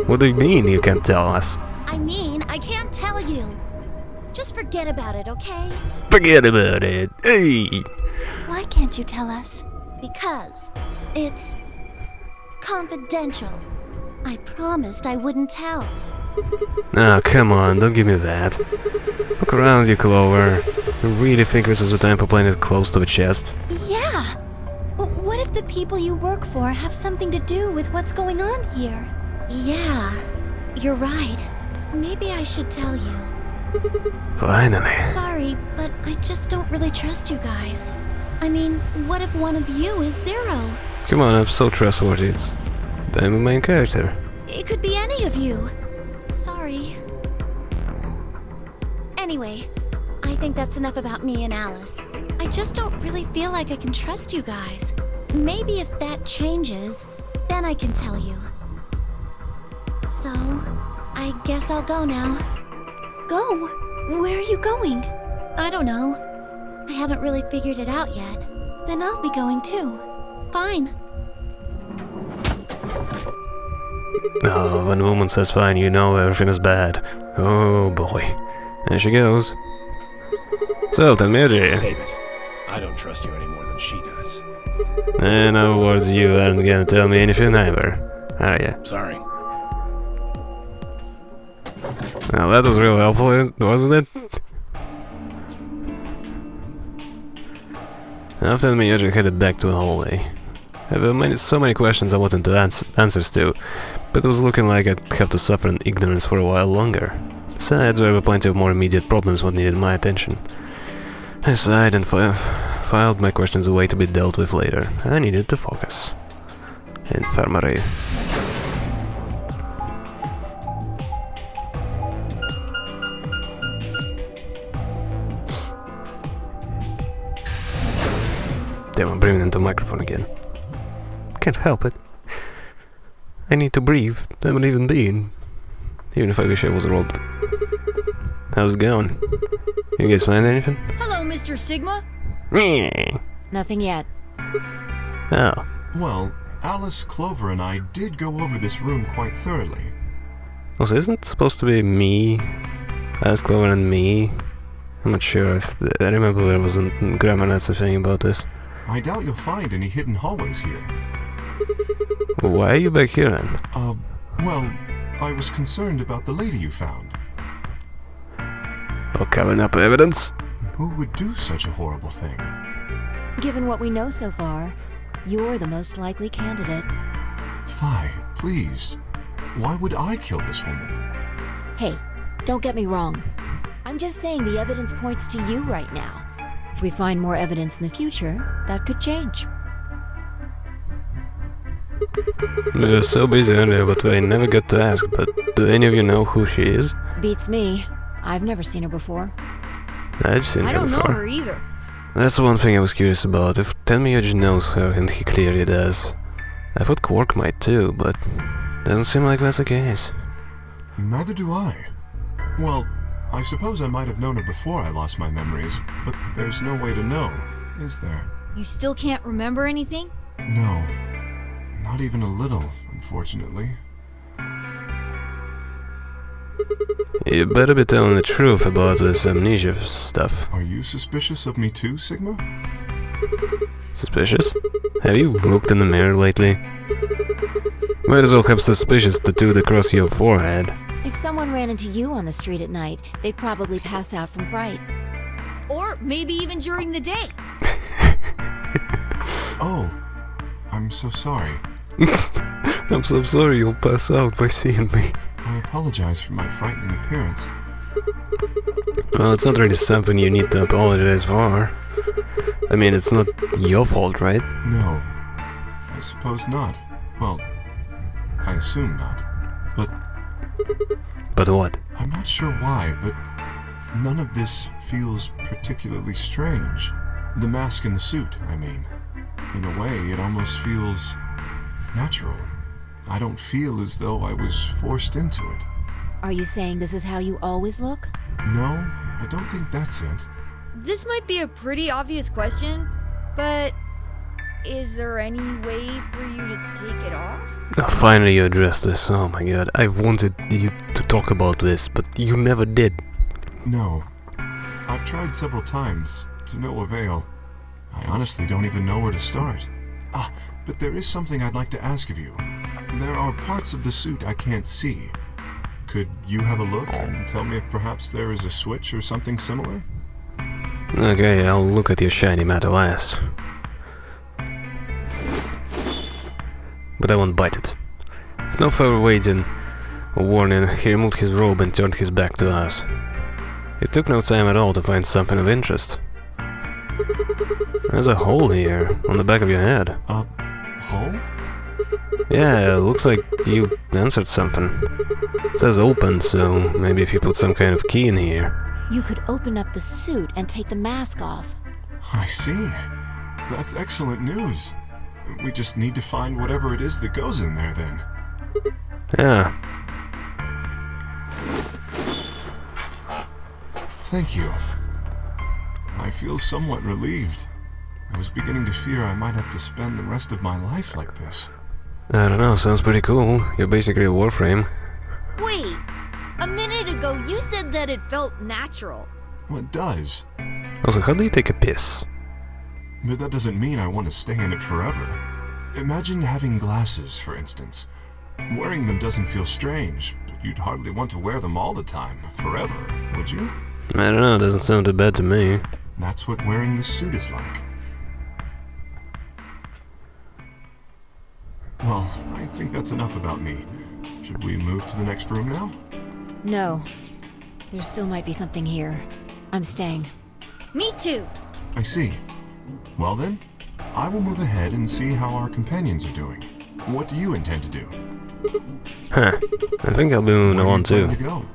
[SPEAKER 1] What do you mean you can't tell us?
[SPEAKER 2] I mean, I can't tell you. Just forget about it, okay?
[SPEAKER 1] Forget about it. Hey!
[SPEAKER 2] Why can't you tell us? Because it's confidential. I promised I wouldn't tell.
[SPEAKER 1] Oh, come on, don't give me that. Look around you, Clover. You really think this is the time for playing it close to the chest?
[SPEAKER 2] Yeah! What if the people you work for have something to do with what's going on here? Yeah, you're right. Maybe I should tell you.
[SPEAKER 1] Finally.
[SPEAKER 2] Sorry, but I just don't really trust you guys. I mean, what if one of you is Zero?
[SPEAKER 1] Come on, I'm so trustworthy. I'm a main character.
[SPEAKER 2] It could be any of you. Sorry. Anyway, I think that's enough about me and Alice. I just don't really feel like I can trust you guys. Maybe if that changes, then I can tell you. So, I guess I'll go now. Go? Where are you going? I don't know. I haven't really figured it out yet. Then I'll be going too. Fine.
[SPEAKER 1] Oh, when a woman says fine, you know everything is bad. Oh boy. There she goes. So, tell me, Adri.
[SPEAKER 7] Save it. I don't trust you any more than she does.
[SPEAKER 1] In other words, you aren't gonna tell me anything either, are ya?
[SPEAKER 7] Sorry.
[SPEAKER 1] Well, that was really helpful, wasn't it? After me, Adri headed back to the hallway. I have so many questions I wanted to answers to, but it was looking like I'd have to suffer in ignorance for a while longer. Besides, there were plenty of more immediate problems that needed my attention. I sighed and filed my questions away to be dealt with later. I needed to focus. Infirmary. Damn, I'm breathing into the microphone again. Can't help it. I need to breathe. I'm an even being. Even if I wish I was robbed. How's it going? You guys find anything?
[SPEAKER 6] Hello, Mr. Sigma.
[SPEAKER 1] Yeah.
[SPEAKER 6] Nothing yet.
[SPEAKER 1] Oh.
[SPEAKER 5] Well, Alice, Clover, and I did go over this room quite thoroughly.
[SPEAKER 1] Also, isn't it supposed to be me? Alice, Clover, and me? I'm not sure if... I remember there was a grammar that's a thing about this.
[SPEAKER 5] I doubt you'll find any hidden hallways here.
[SPEAKER 1] Why are you back here then?
[SPEAKER 5] Well, I was concerned about the lady you found.
[SPEAKER 1] Oh, covering up evidence?
[SPEAKER 5] Who would do such a horrible thing?
[SPEAKER 6] Given what we know so far, you're the most likely candidate.
[SPEAKER 5] Fly, please. Why would I kill this woman?
[SPEAKER 6] Hey, don't get me wrong. I'm just saying the evidence points to you right now. If we find more evidence in the future, that could change.
[SPEAKER 1] We're so busy earlier, but I never got to ask, but do any of you know who she is?
[SPEAKER 6] Beats me. I've never seen her before.
[SPEAKER 1] I've seen her before.
[SPEAKER 6] I don't know her either.
[SPEAKER 1] That's one thing I was curious about. If Tenmyouji knows her, and he clearly does. I thought Quark might too, but doesn't seem like that's the case.
[SPEAKER 5] Neither do I. Well, I suppose I might have known her before I lost my memories, but there's no way to know, is there?
[SPEAKER 13] You still can't remember anything?
[SPEAKER 5] No. Not even a little, unfortunately.
[SPEAKER 1] You better be telling the truth about this amnesia stuff.
[SPEAKER 5] Are you suspicious of me too, Sigma?
[SPEAKER 1] Suspicious? Have you looked in the mirror lately? Might as well have suspicious tattooed across your forehead.
[SPEAKER 6] If someone ran into you on the street at night, they'd probably pass out from fright.
[SPEAKER 13] Or maybe even during the day.
[SPEAKER 5] Oh, I'm so sorry.
[SPEAKER 1] I'm so sorry you'll pass out by seeing me.
[SPEAKER 5] I apologize for my frightening appearance.
[SPEAKER 1] Well, it's not really something you need to apologize for. I mean, it's not your fault, right?
[SPEAKER 5] No, I suppose not. Well, I assume not.
[SPEAKER 1] But what?
[SPEAKER 5] I'm not sure why, but none of this feels particularly strange. The mask and the suit, I mean. In a way, it almost feels natural. I don't feel as though I was forced into it.
[SPEAKER 6] Are you saying this is how you always look?
[SPEAKER 5] No, I don't think that's it.
[SPEAKER 13] This might be a pretty obvious question, but is there any way for you to take it off?
[SPEAKER 1] Oh, finally you addressed this. Oh my god, I wanted you to talk about this, but you never did.
[SPEAKER 5] No. I've tried several times, to no avail. I honestly don't even know where to start. Ah, but there is something I'd like to ask of you. There are parts of the suit I can't see. Could you have a look and tell me if perhaps there is a switch or something similar?
[SPEAKER 1] Okay, I'll look at your shiny matter last. But I won't bite it. With no further waiting or warning, he removed his robe and turned his back to us. It took no time at all to find something of interest. There's a hole here, on the back of your head.
[SPEAKER 5] A hole?
[SPEAKER 1] Yeah, looks like you answered something. It says open, so maybe if you put some kind of key in here.
[SPEAKER 6] You could open up the suit and take the mask off.
[SPEAKER 5] I see. That's excellent news. We just need to find whatever it is that goes in there, then.
[SPEAKER 1] Yeah.
[SPEAKER 5] Thank you. I feel somewhat relieved. I was beginning to fear I might have to spend the rest of my life like this.
[SPEAKER 1] I don't know, sounds pretty cool. You're basically a Warframe.
[SPEAKER 13] Wait! A minute ago you said that it felt natural.
[SPEAKER 5] Well, it does.
[SPEAKER 1] Also, how do you take a piss?
[SPEAKER 5] But that doesn't mean I want to stay in it forever. Imagine having glasses, for instance. Wearing them doesn't feel strange, but you'd hardly want to wear them all the time, forever, would you?
[SPEAKER 1] I don't know, it doesn't sound too bad to me.
[SPEAKER 5] That's what wearing this suit is like. Well, I think that's enough about me. Should we move to the next room now?
[SPEAKER 6] No. There still might be something here. I'm staying.
[SPEAKER 13] Me too.
[SPEAKER 5] I see. Well then, I will move ahead and see how our companions are doing. What do you intend to do?
[SPEAKER 1] Huh. I think I'll be moving on too.
[SPEAKER 5] Where do you plan to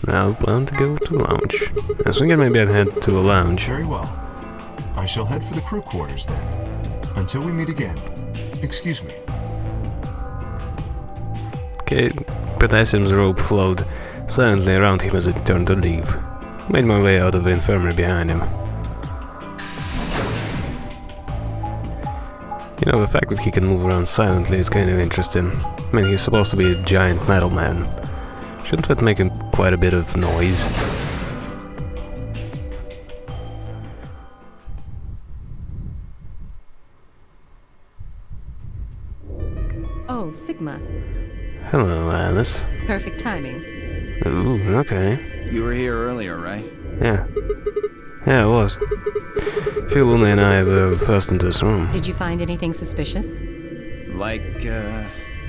[SPEAKER 5] go?
[SPEAKER 1] I'll plan to go to lounge. I was thinking maybe I'd head to a lounge.
[SPEAKER 5] Very well. I shall head for the crew quarters then. Until we meet again. Excuse me.
[SPEAKER 1] Okay, Potassium's robe flowed silently around him as he turned to leave. Made my way out of the infirmary behind him. You know, the fact that he can move around silently is kind of interesting. I mean, he's supposed to be a giant metal man. Shouldn't that make him quite a bit of noise?
[SPEAKER 3] Oh, Sigma.
[SPEAKER 1] Hello, Alice.
[SPEAKER 3] Perfect timing.
[SPEAKER 1] Ooh, okay.
[SPEAKER 4] You were here earlier, right?
[SPEAKER 1] Yeah. Yeah, I was. Philuna and I were first into this room.
[SPEAKER 3] Did you find anything suspicious?
[SPEAKER 4] Like,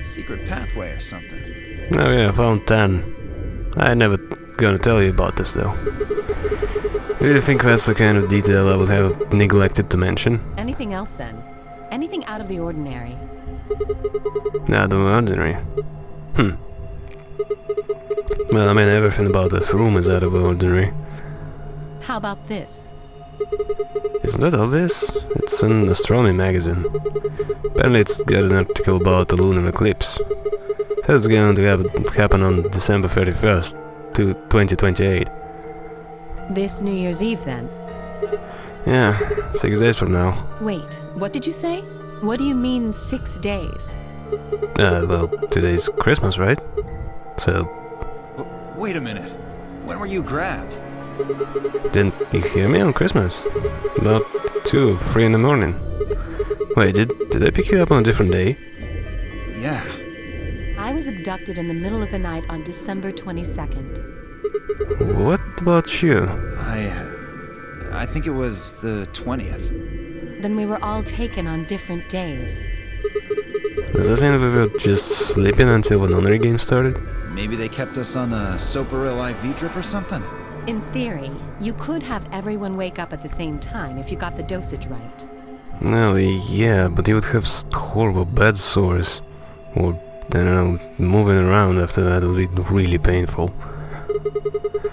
[SPEAKER 4] secret pathway or something.
[SPEAKER 1] Oh yeah, I found 10. I never gonna tell you about this though. Really think that's the kind of detail I would have neglected to mention?
[SPEAKER 3] Anything else then? Anything out of the ordinary?
[SPEAKER 1] Out of the ordinary. Well, I mean, everything about this room is out of the ordinary.
[SPEAKER 3] How about this?
[SPEAKER 1] Isn't that obvious? It's an astronomy magazine. Apparently it's got an article about the lunar eclipse. It says it's going to happen on December 31st, 2028.
[SPEAKER 3] This New Year's Eve, then?
[SPEAKER 1] Yeah, 6 days from now.
[SPEAKER 3] Wait, what did you say? What do you mean 6 days?
[SPEAKER 1] Well, today's Christmas, right? So...
[SPEAKER 4] Wait a minute. When were you grabbed?
[SPEAKER 1] Didn't you hear me on Christmas? About 2 or 3 in the morning. Wait, did I pick you up on a different day?
[SPEAKER 4] Yeah.
[SPEAKER 3] I was abducted in the middle of the night on December 22nd.
[SPEAKER 1] What about you?
[SPEAKER 4] I think it was the 20th.
[SPEAKER 3] Then we were all taken on different days.
[SPEAKER 1] Does that mean we were just sleeping until the nunnery game started?
[SPEAKER 4] Maybe they kept us on a Soparil IV drip or something?
[SPEAKER 3] In theory, you could have everyone wake up at the same time if you got the dosage right.
[SPEAKER 1] Well, yeah, but you would have horrible bed sores. Or, I don't know, moving around after that would be really painful.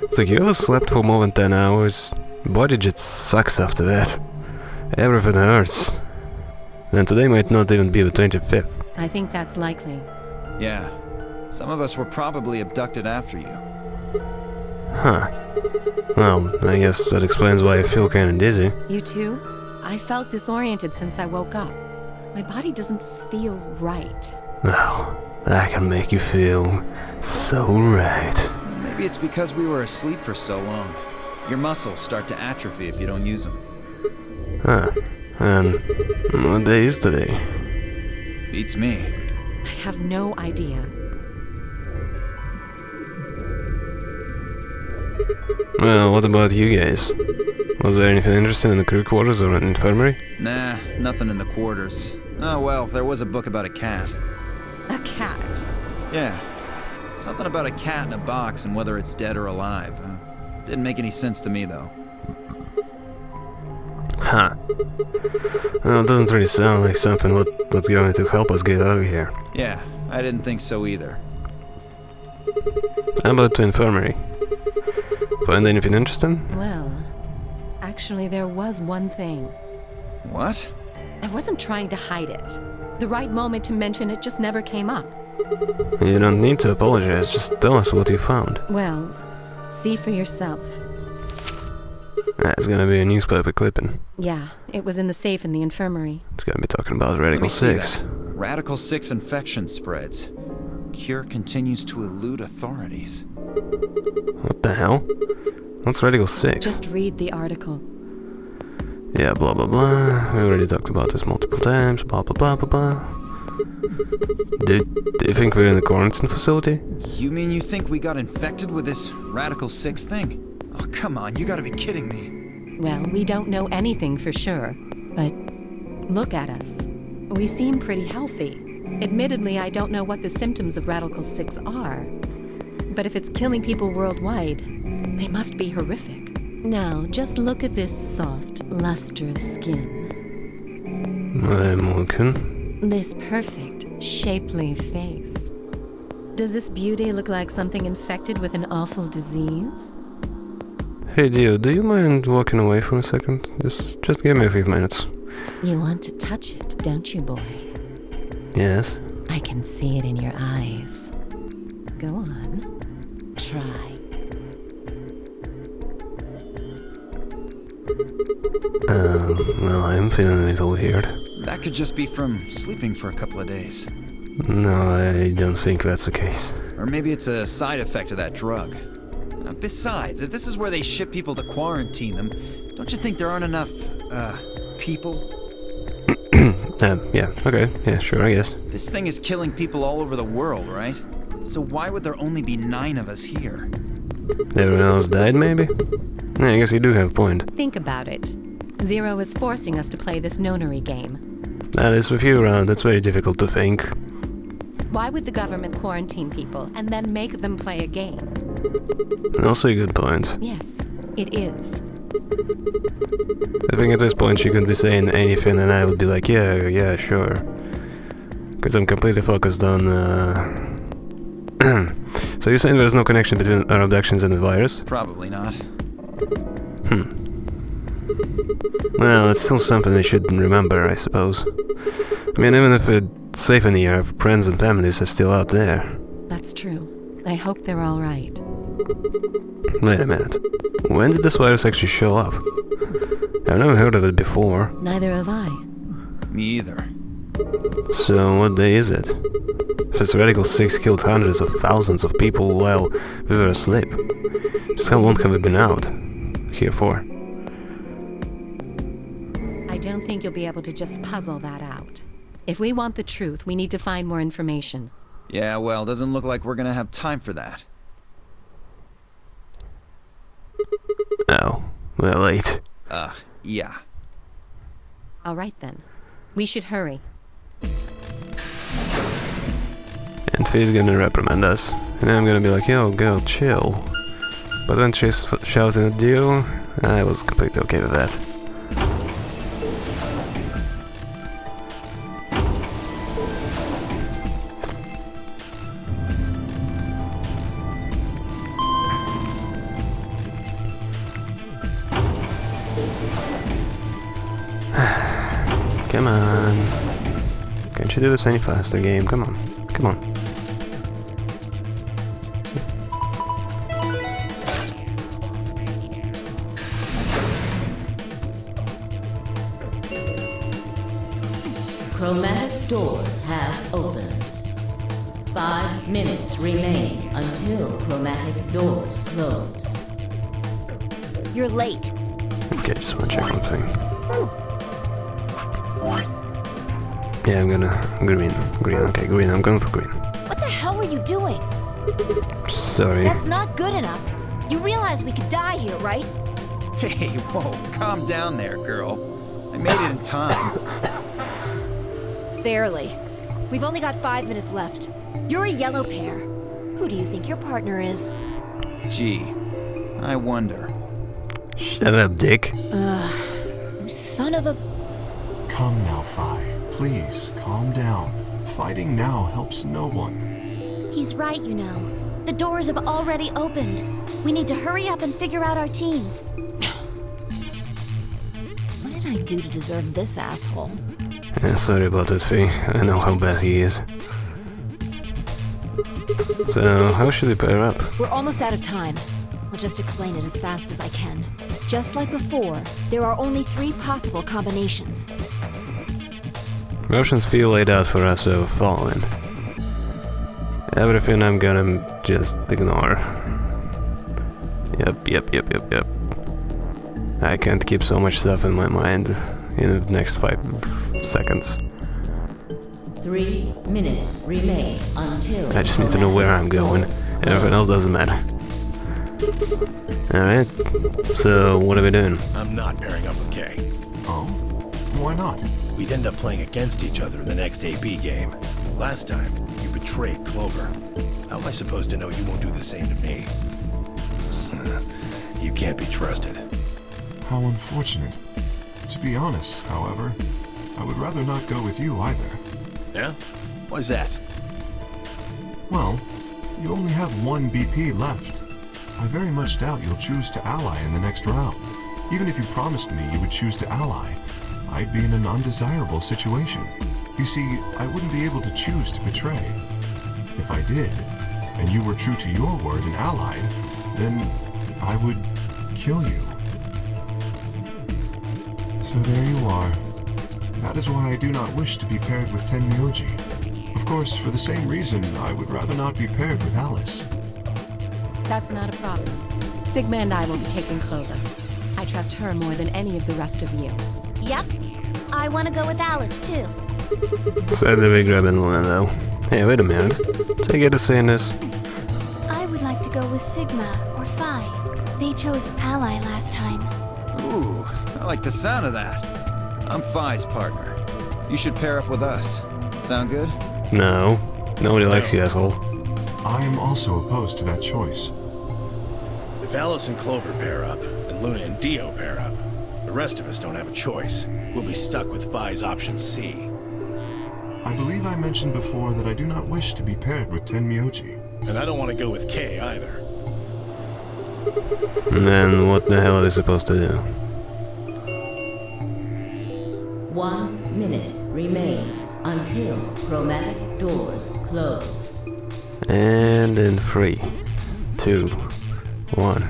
[SPEAKER 1] It's like, you ever slept for more than 10 hours? Body just sucks after that. Everything hurts. And today might not even be the 25th.
[SPEAKER 3] I think that's likely.
[SPEAKER 4] Yeah. Some of us were probably abducted after you.
[SPEAKER 1] Huh. Well, I guess that explains why I feel kinda dizzy.
[SPEAKER 3] You too? I felt disoriented since I woke up. My body doesn't feel right.
[SPEAKER 1] Well, I can make you feel so right.
[SPEAKER 4] Maybe it's because we were asleep for so long. Your muscles start to atrophy if you don't use them.
[SPEAKER 1] Huh. And what day is today?
[SPEAKER 4] Beats me.
[SPEAKER 3] I have no idea.
[SPEAKER 1] Well, what about you guys? Was there anything interesting in the crew quarters or an infirmary?
[SPEAKER 4] Nah, nothing in the quarters. Oh well, there was a book about a cat.
[SPEAKER 3] A cat?
[SPEAKER 4] Yeah. Something about a cat in a box and whether it's dead or alive. Didn't make any sense to me, though.
[SPEAKER 1] Huh. Well, it doesn't really sound like something what's going to help us get out of here.
[SPEAKER 4] Yeah, I didn't think so either.
[SPEAKER 1] How about the infirmary? Find anything interesting?
[SPEAKER 3] Well, actually there was one thing.
[SPEAKER 4] What?
[SPEAKER 3] I wasn't trying to hide it. The right moment to mention it just never came up.
[SPEAKER 1] You don't need to apologize, just tell us what you found.
[SPEAKER 3] Well, see for yourself.
[SPEAKER 1] It's gonna be a newspaper clipping.
[SPEAKER 3] Yeah, it was in the safe in the infirmary.
[SPEAKER 1] It's gonna be talking about Radical 6.
[SPEAKER 4] Radical 6 infection spreads. Cure continues to elude authorities.
[SPEAKER 1] What the hell? What's Radical 6?
[SPEAKER 3] Just read the article.
[SPEAKER 1] Yeah, blah blah blah. We already talked about this multiple times. Blah blah blah blah blah. Do you think we're in the quarantine facility?
[SPEAKER 4] You mean you think we got infected with this Radical 6 thing? Oh, come on, you gotta be kidding me.
[SPEAKER 3] Well, we don't know anything for sure, but look at us. We seem pretty healthy. Admittedly, I don't know what the symptoms of Radical 6 are, but if it's killing people worldwide, they must be horrific. Now, just look at this soft, lustrous skin.
[SPEAKER 1] I'm looking.
[SPEAKER 3] This perfect, shapely face. Does this beauty look like something infected with an awful disease?
[SPEAKER 1] Hey Dio, do you mind walking away for a second? Just give me a few minutes.
[SPEAKER 6] You want to touch it, don't you, boy?
[SPEAKER 1] Yes?
[SPEAKER 6] I can see it in your eyes. Go on. Try.
[SPEAKER 1] Well, I'm feeling a little weird.
[SPEAKER 4] That could just be from sleeping for a couple of days.
[SPEAKER 1] No, I don't think that's the case.
[SPEAKER 4] Or maybe it's a side effect of that drug. Besides, if this is where they ship people to quarantine them, don't you think there aren't enough, people?
[SPEAKER 1] Yeah, okay, yeah, sure, I guess.
[SPEAKER 4] This thing is killing people all over the world, right? So why would there only be 9 of us here?
[SPEAKER 1] Everyone else died, maybe? Yeah, I guess you do have a point.
[SPEAKER 3] Think about it. Zero is forcing us to play this nonary game.
[SPEAKER 1] That is, with you around, it's very difficult to think.
[SPEAKER 3] Why would the government quarantine people and then make them play a game?
[SPEAKER 1] Also a good point.
[SPEAKER 3] Yes, it is.
[SPEAKER 1] I think at this point she could be saying anything and I would be like, yeah, sure. Because I'm completely focused on, So you're saying there's no connection between our abductions and the virus?
[SPEAKER 4] Probably not.
[SPEAKER 1] Well, it's still something we should remember, I suppose. I mean, even if it's safe in here, our friends and families are still out there.
[SPEAKER 3] That's true. I hope they're all right.
[SPEAKER 1] Wait a minute. When did this virus actually show up? I've never heard of it before.
[SPEAKER 3] Neither have I.
[SPEAKER 4] Me either.
[SPEAKER 1] So, what day is it? If it's Radical 6 killed hundreds of thousands of people while we were asleep, just how long have we been out here for?
[SPEAKER 3] I don't think you'll be able to just puzzle that out. If we want the truth, we need to find more information.
[SPEAKER 4] Yeah, well, doesn't look like we're gonna have time for that.
[SPEAKER 1] Oh, we're late.
[SPEAKER 4] Yeah.
[SPEAKER 3] All right then. We should hurry.
[SPEAKER 1] And Faye's gonna reprimand us. And I'm gonna be like, yo, girl, chill. But when she's shouting at you, I was completely okay with that. Come on. Can't you do this any faster, game? Come on. Come on.
[SPEAKER 8] Chromatic doors have opened. 5 minutes remain until chromatic doors close.
[SPEAKER 2] You're late.
[SPEAKER 1] Okay, just wanna check one thing. Yeah, I'm gonna green. Okay, green. I'm going for green.
[SPEAKER 6] What the hell were you doing?
[SPEAKER 1] Sorry.
[SPEAKER 6] That's not good enough. You realize we could die here, right?
[SPEAKER 4] Hey, whoa, calm down there, girl. I made it in time.
[SPEAKER 6] Barely. We've only got 5 minutes left. You're a yellow pair. Who do you think your partner is?
[SPEAKER 4] Gee, I wonder.
[SPEAKER 1] Shut up, Dick.
[SPEAKER 6] You son of a...
[SPEAKER 5] Come now, Fi. Please, calm down. Fighting now helps no one.
[SPEAKER 2] He's right, you know. The doors have already opened. We need to hurry up and figure out our teams.
[SPEAKER 6] What did I do to deserve this asshole?
[SPEAKER 1] Yeah, sorry about that, Faye. I know how bad he is. So, how should we pair up?
[SPEAKER 6] We're almost out of time. I'll just explain it as fast as I can. Just like before, there are only 3 possible combinations.
[SPEAKER 1] Options feel laid out for us to follow in. Everything I'm gonna just ignore. Yep. I can't keep so much stuff in my mind in the next 5 seconds.
[SPEAKER 8] 3 minutes remain until...
[SPEAKER 1] I just need to know where I'm going. Everything else doesn't matter. Alright, so what are we doing?
[SPEAKER 7] I'm not pairing up with Kay.
[SPEAKER 5] Oh? Why not?
[SPEAKER 7] We'd end up playing against each other in the next AB game. Last time, you betrayed Clover. How am I supposed to know you won't do the same to me? You can't be trusted.
[SPEAKER 5] How unfortunate. To be honest, however, I would rather not go with you either.
[SPEAKER 7] Yeah? Why's that?
[SPEAKER 5] Well, you only have 1 BP left. I very much doubt you'll choose to ally in the next round. Even if you promised me you would choose to ally, I'd be in an undesirable situation. You see, I wouldn't be able to choose to betray. If I did, and you were true to your word and allied, then I would kill you. So there you are. That is why I do not wish to be paired with Tenmyoji. Of course, for the same reason, I would rather not be paired with Alice.
[SPEAKER 3] That's not a problem. Sigma and I will be taking Clover. I trust her more than any of the rest of you.
[SPEAKER 2] Yep. I want to go with Alice, too.
[SPEAKER 1] Sadly, we grab Luna though. Hey, wait a minute. Did I get a say in this?
[SPEAKER 2] I would like to go with Sigma or Phi. They chose Ally last time.
[SPEAKER 4] Ooh, I like the sound of that. I'm Phi's partner. You should pair up with us. Sound good?
[SPEAKER 1] No. Nobody likes you, asshole.
[SPEAKER 5] I am also opposed to that choice.
[SPEAKER 7] If Alice and Clover pair up, and Luna and Dio pair up, the rest of us don't have a choice. We'll be stuck with Phi's option C.
[SPEAKER 5] I believe I mentioned before that I do not wish to be paired with Tenmyoji.
[SPEAKER 7] And I don't want to go with Kay either.
[SPEAKER 1] And then what the hell are they supposed to do?
[SPEAKER 8] 1 minute remains until chromatic doors close.
[SPEAKER 1] And in 3, 2, 1.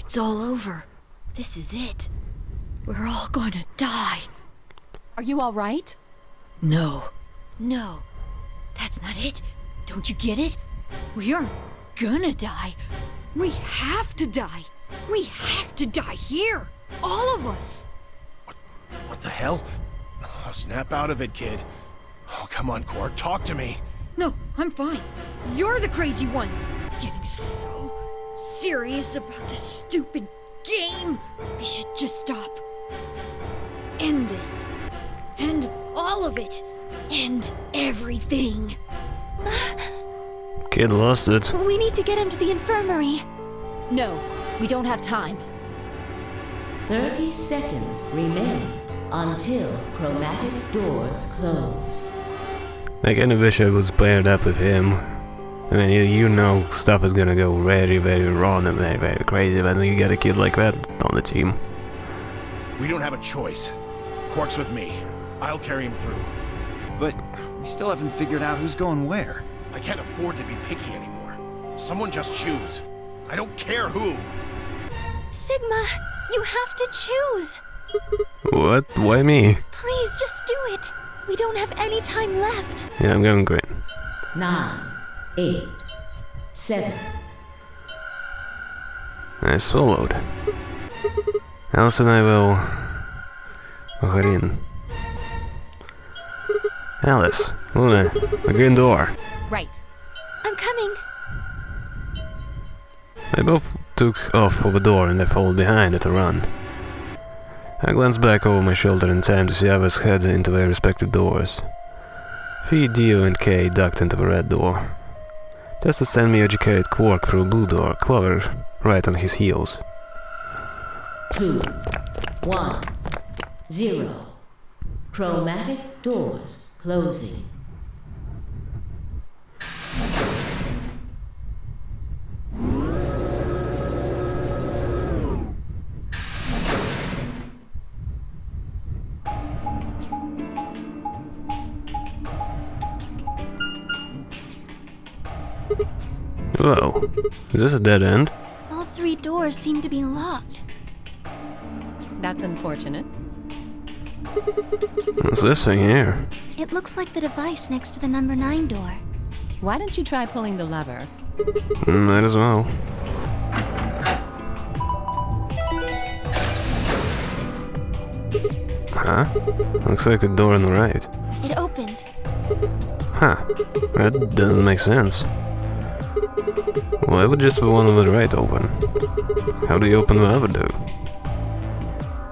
[SPEAKER 6] It's all over. This is it. We're all gonna die.
[SPEAKER 3] Are you all right?
[SPEAKER 6] No. No. That's not it. Don't you get it? We aren't gonna die. We have to die. We have to die here. All of us.
[SPEAKER 7] What the hell? Oh, snap out of it, kid. Oh, come on, Cord, talk to me.
[SPEAKER 13] No, I'm fine. You're the crazy ones. Getting so serious about this stupid game. We should just stop. End this. End all of it. End everything.
[SPEAKER 1] Kid lost it.
[SPEAKER 2] We need to get him to the infirmary.
[SPEAKER 6] No, we don't have time.
[SPEAKER 8] 30 seconds remain until chromatic doors close.
[SPEAKER 1] I kinda wish I was paired up with him. I mean, you know stuff is gonna go very, very wrong and very, very crazy when you get a kid like that on the team.
[SPEAKER 7] We don't have a choice. Quark's with me. I'll carry him through.
[SPEAKER 4] But we still haven't figured out who's going where.
[SPEAKER 7] I can't afford to be picky anymore. Someone just choose. I don't care who.
[SPEAKER 2] Sigma, you have to choose.
[SPEAKER 1] What? Why me?
[SPEAKER 2] Please, just do it. We don't have any time left.
[SPEAKER 1] Yeah, I'm going green.
[SPEAKER 8] 9, 8, 7.
[SPEAKER 1] I swallowed. Alice and I will... Green. Alice, Luna, a green door.
[SPEAKER 3] Right.
[SPEAKER 2] I'm coming.
[SPEAKER 1] They both took off for the door and they followed behind it to run. I glanced back over my shoulder in time to see others head into their respective doors. Phi, Dio, and Kay ducked into the red door. Just as then Mioji carried Quark through a blue door, Clover right on his heels.
[SPEAKER 8] 2, 1, 0. Chromatic doors closing.
[SPEAKER 1] Whoa, is this a dead end?
[SPEAKER 2] All 3 doors seem to be locked.
[SPEAKER 3] That's unfortunate.
[SPEAKER 1] What's this thing here?
[SPEAKER 2] It looks like the device next to the number 9 door.
[SPEAKER 3] Why don't you try pulling the lever?
[SPEAKER 1] Might as well. Huh? Looks like a door on the right.
[SPEAKER 2] It opened.
[SPEAKER 1] Huh. That doesn't make sense. Why would just the one on the right open? How do you open the other door?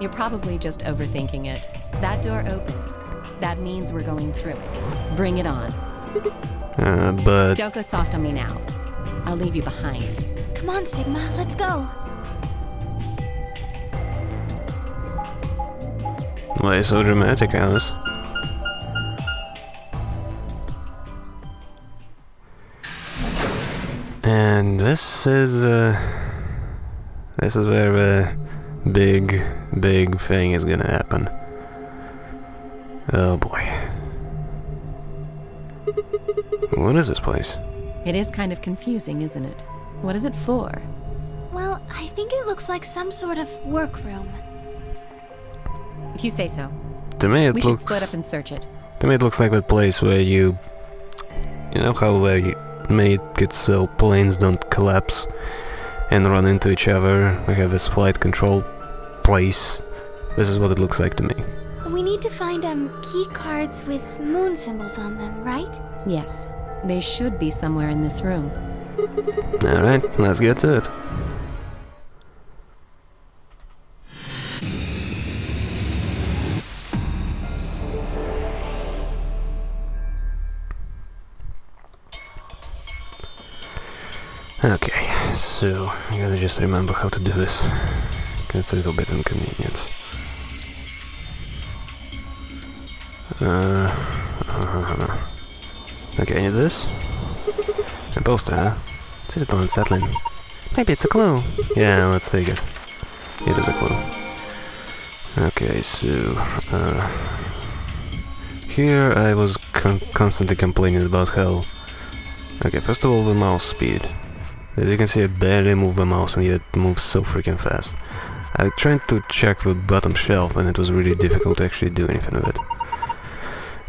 [SPEAKER 3] You're probably just overthinking it. That door opened. That means we're going through it. Bring it on.
[SPEAKER 1] But...
[SPEAKER 3] Don't go soft on me now. I'll leave you behind.
[SPEAKER 2] Come on, Sigma, let's go.
[SPEAKER 1] Why so dramatic, Alice? And this is where the big thing is gonna happen. Oh boy. What is this place?
[SPEAKER 3] It is kind of confusing, isn't it? What is it for?
[SPEAKER 2] Well, I think it looks like some sort of workroom.
[SPEAKER 3] If you say so.
[SPEAKER 1] To me,
[SPEAKER 3] We should split up and search it.
[SPEAKER 1] To me, it looks like that place where you know how they made it so planes don't collapse and run into each other. We have this flight control place. This is what it looks like to me.
[SPEAKER 2] We need to find key cards with moon symbols on them, right?
[SPEAKER 3] Yes. They should be somewhere in this room.
[SPEAKER 1] Alright, let's get to it. Okay, so I gotta just remember how to do this. It's a little bit inconvenient. Okay, this. A poster, huh? It's a little unsettling. Maybe it's a clue. Yeah, let's take it. It is a clue. Okay, so... here I was constantly complaining about how... Okay, first of all, the mouse speed. As you can see, I barely move the mouse and yet it moves so freaking fast. I tried to check the bottom shelf and it was really difficult to actually do anything with it.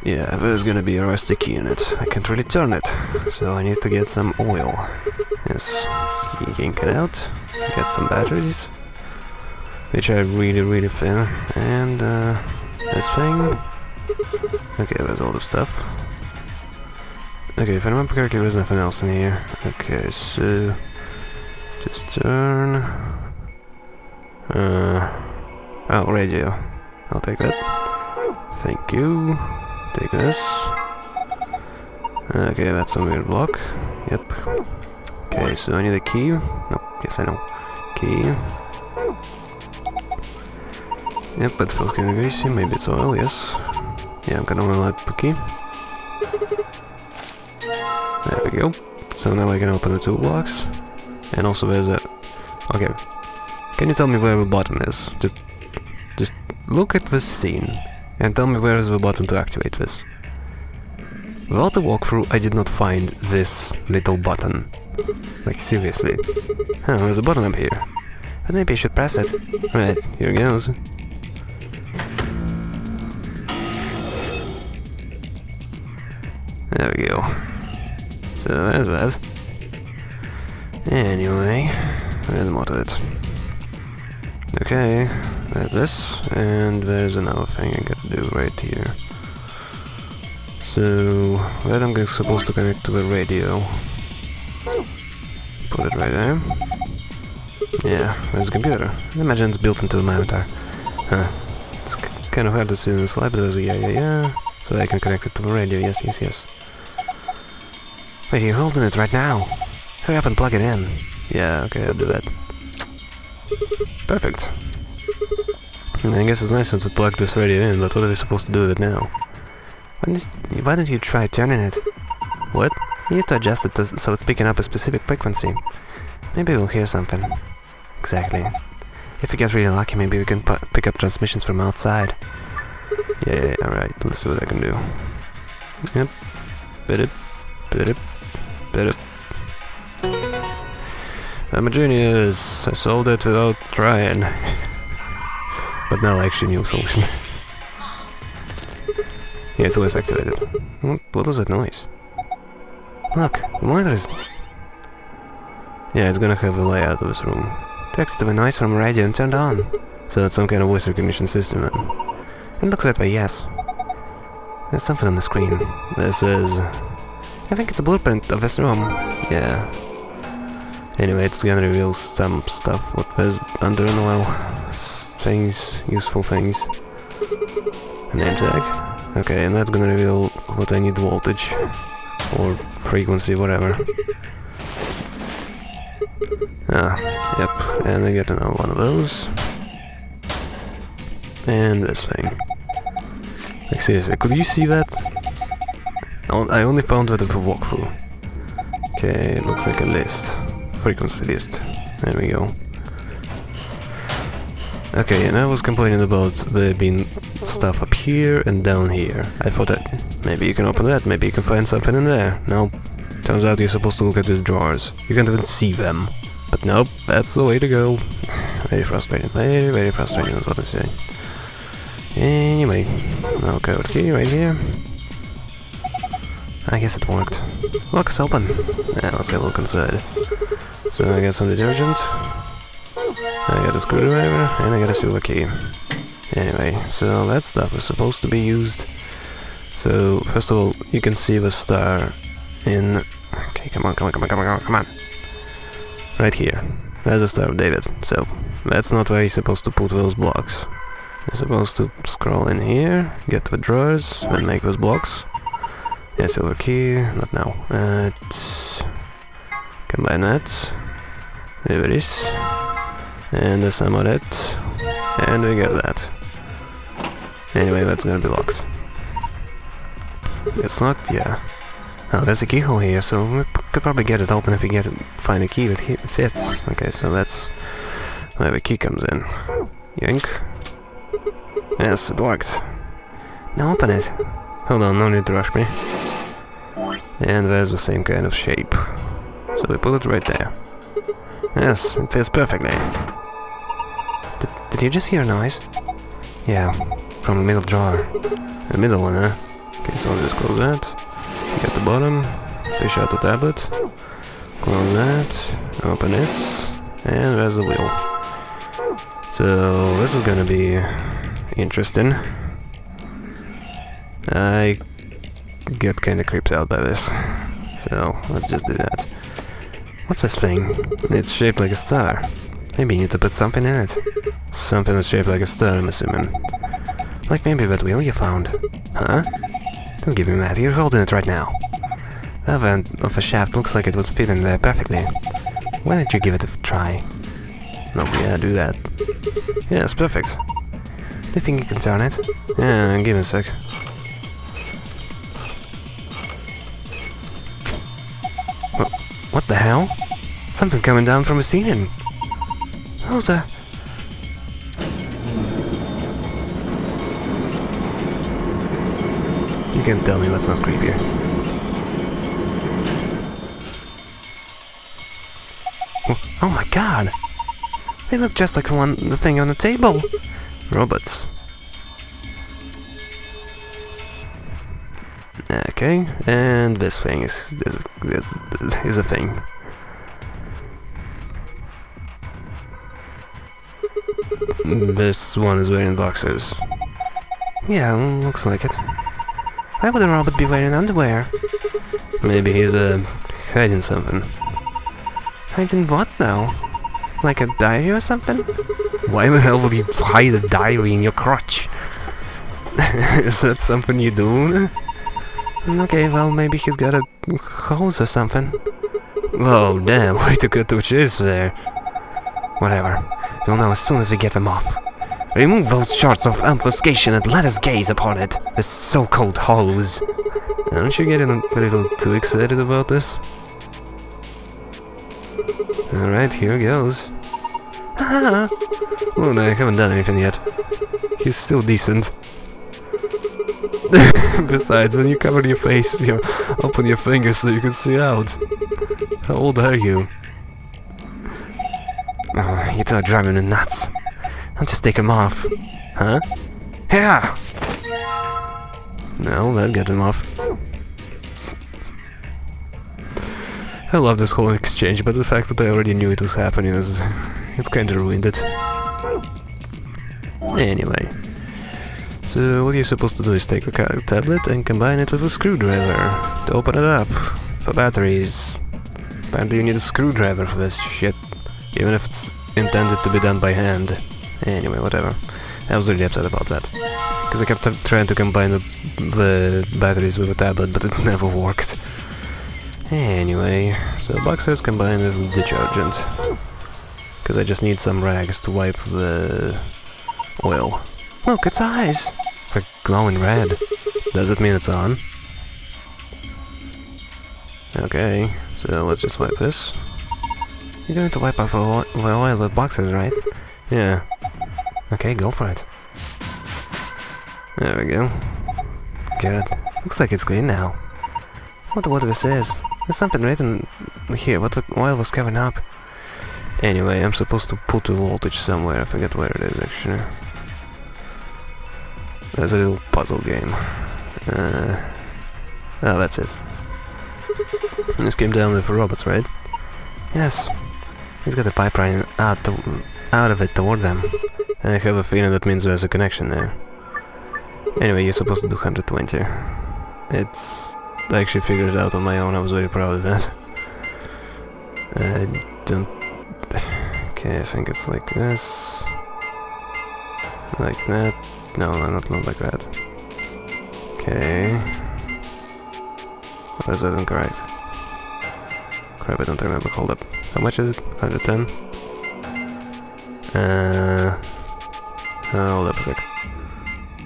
[SPEAKER 1] Yeah, there's gonna be a rusty key in it. I can't really turn it, so I need to get some oil. Yes, let's yank it out, get some batteries, which are really thin, and this thing. Okay, there's all the stuff. Okay, if I remember correctly, there's nothing else in here. Okay, so just turn. Oh, radio. I'll take that. Thank you. Take this. Okay, that's a weird block. Yep. Okay, so I need a key. No, yes I know. Key. Yep, but feels kinda greasy. Maybe it's oil, yes. Yeah, I'm gonna light the key. There we go. So now I can open the toolbox. And also there's a... Okay. Can you tell me where the button is? Just look at this scene and tell me where is the button to activate this. Without the walkthrough, I did not find this little button. Like, seriously. Huh, there's a button up here. But maybe I should press it. Right, here goes. There we go. So there's that. Anyway, there's more to it. Okay, there's this, and there's another thing I gotta do right here. So, that I'm supposed to connect to the radio. Put it right there. Yeah, there's a computer. I imagine it's built into the monitor. Huh. It's kind of hard to see in the slide, but there's a yeah. So I can connect it to the radio, yes. Wait, you're holding it right now. Hurry up and plug it in. Yeah, okay, I'll do that. Perfect. And I guess it's nice since we plugged this radio in, but what are we supposed to do with it now? Why don't you try turning it? What? You need to adjust it so it's picking up a specific frequency. Maybe we'll hear something. Exactly. If we get really lucky, maybe we can pick up transmissions from outside. Yeah, alright, let's see what I can do. Yep. Bit it. I'm a genius. I solved it without trying. But now I actually knew a solution. Yeah, it's always activated. What was that noise? Look, the monitor is... Yeah, it's gonna have a layout of this room. Text to the noise from radio and turned on. So it's some kind of voice recognition system. It looks that way, yes. There's something on the screen. This is... I think it's a blueprint of this room. Yeah. Anyway, it's gonna reveal some stuff. What there's under an oil. Things, useful things. A name tag. Okay, and that's gonna reveal what I need voltage. Or frequency, whatever. Yep. And I get another one of those. And this thing. Like, seriously, could you see that? I only found that with a walkthrough. Okay, it looks like a list. Frequency list. There we go. Okay, and I was complaining about there being stuff up here and down here. I thought that maybe you can open that, maybe you can find something in there. Nope. Turns out you're supposed to look at these drawers. You can't even see them. But nope, that's the way to go. Very frustrating. Very frustrating is what I say. Anyway, okay, what key right here? I guess it worked. Look, it's open. Yeah, let's have a look inside. So I got some detergent. I got a screwdriver, and I got a silver key. Anyway, so that stuff is supposed to be used. So, first of all, you can see the star in... Okay, come on. Right here. There's the Star of David. So, that's not where you're supposed to put those blocks. You're supposed to scroll in here, get to the drawers, and make those blocks. Yeah, silver key, not now. Combine that. There it is. And the sum of that. And we get that. Anyway, that's gonna be locks. It's not, yeah. Oh, there's a keyhole here, so we could probably get it open if we find a key that fits. Okay, so that's where the key comes in. Yank. Yes, it worked. Now open it. Hold on, no need to rush me. And there's the same kind of shape. So we put it right there. Yes, it fits perfectly. Did you just hear a noise? Yeah, from the middle drawer. The middle one, huh? Okay, so I'll just close that. Get the bottom. Fish out the tablet. Close that. Open this. And there's the wheel. So this is gonna be interesting. I get kinda creeped out by this. So let's just do that. What's this thing? It's shaped like a star. Maybe you need to put something in it. Something that's shaped like a star, I'm assuming. Like maybe that wheel you found. Huh? Don't give me that, you're holding it right now. The other end of the shaft looks like it would fit in there perfectly. Why don't you give it a try? No, yeah, do that. Yeah, it's perfect. Do you think you can turn it? Yeah, give me a sec. What the hell? Something coming down from the ceiling. How's that? You can tell me that's not creepier. Oh my god! They look just like the thing on the table! Robots. Okay, and this thing is a thing. This one is wearing boxers. Yeah, looks like it. Why would a robot be wearing underwear? Maybe he's hiding something. Hiding what though? Like a diary or something? Why the hell would you hide a diary in your crotch? Is that something you do? Okay, well maybe he's got a hose or something. Whoa, damn, way to cut to chase there. Whatever, we'll know as soon as we get them off. Remove those shards of obfuscation and let us gaze upon it, the so-called hose. Aren't you getting a little too excited about this? Alright, here goes. Oh no, I haven't done anything yet. He's still decent. Besides, when you cover your face, you open your fingers so you can see out. How old are you? Oh, you two are driving me nuts. I'll just take him off. Huh? Yeah! No, that'll get him off. I love this whole exchange, but the fact that I already knew it was happening is... it kinda ruined it. Anyway. So what you're supposed to do is take a tablet and combine it with a screwdriver to open it up for batteries. Apparently you need a screwdriver for this shit, even if it's intended to be done by hand. Anyway, whatever. I was really upset about that, because I kept trying to combine the batteries with a tablet, but it never worked. Anyway, so boxers combined with detergent, because I just need some rags to wipe the oil. Look, its eyes! They're glowing red. Does it mean it's on? Okay, so let's just wipe this. You're going to wipe off the oil with boxers, right? Yeah. Okay, go for it. There we go. Good. Looks like it's clean now. I wonder what this is. There's something written here, what the oil was covering up. Anyway, I'm supposed to put the voltage somewhere, I forget where it is actually. There's a little puzzle game. Oh, that's it. This came down with the robots, right? Yes. He's got a pipe running out of it toward them. And I have a feeling that means there's a connection there. Anyway, you're supposed to do 120. I actually figured it out on my own, I was very proud of that. I don't... Okay, I think it's like this. Like that. No, not like that. Okay. That isn't correct. Crap, I don't remember. Hold up. How much is it? 110? Hold up a sec.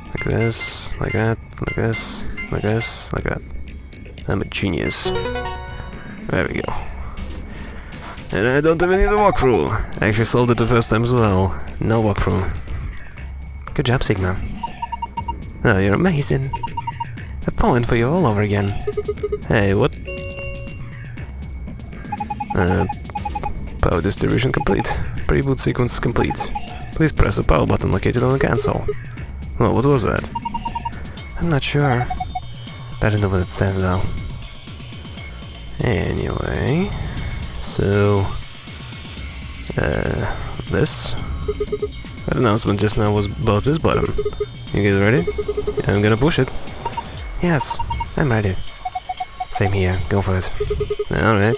[SPEAKER 1] Like this, like that, like this, like this, like that. I'm a genius. There we go. And I don't even need a walkthrough. I actually solved it the first time as well. No walkthrough. Good job, Sigma. Oh, you're amazing. I've fallen for you all over again. Hey, what? Power distribution complete. Pre-boot sequence complete. Please press the power button located on the console. Well, what was that? I'm not sure. I don't know what it says though. Anyway... So... this? That announcement just now was about this button. You guys ready? I'm gonna push it. Yes, I'm ready. Same here, go for it. Alright.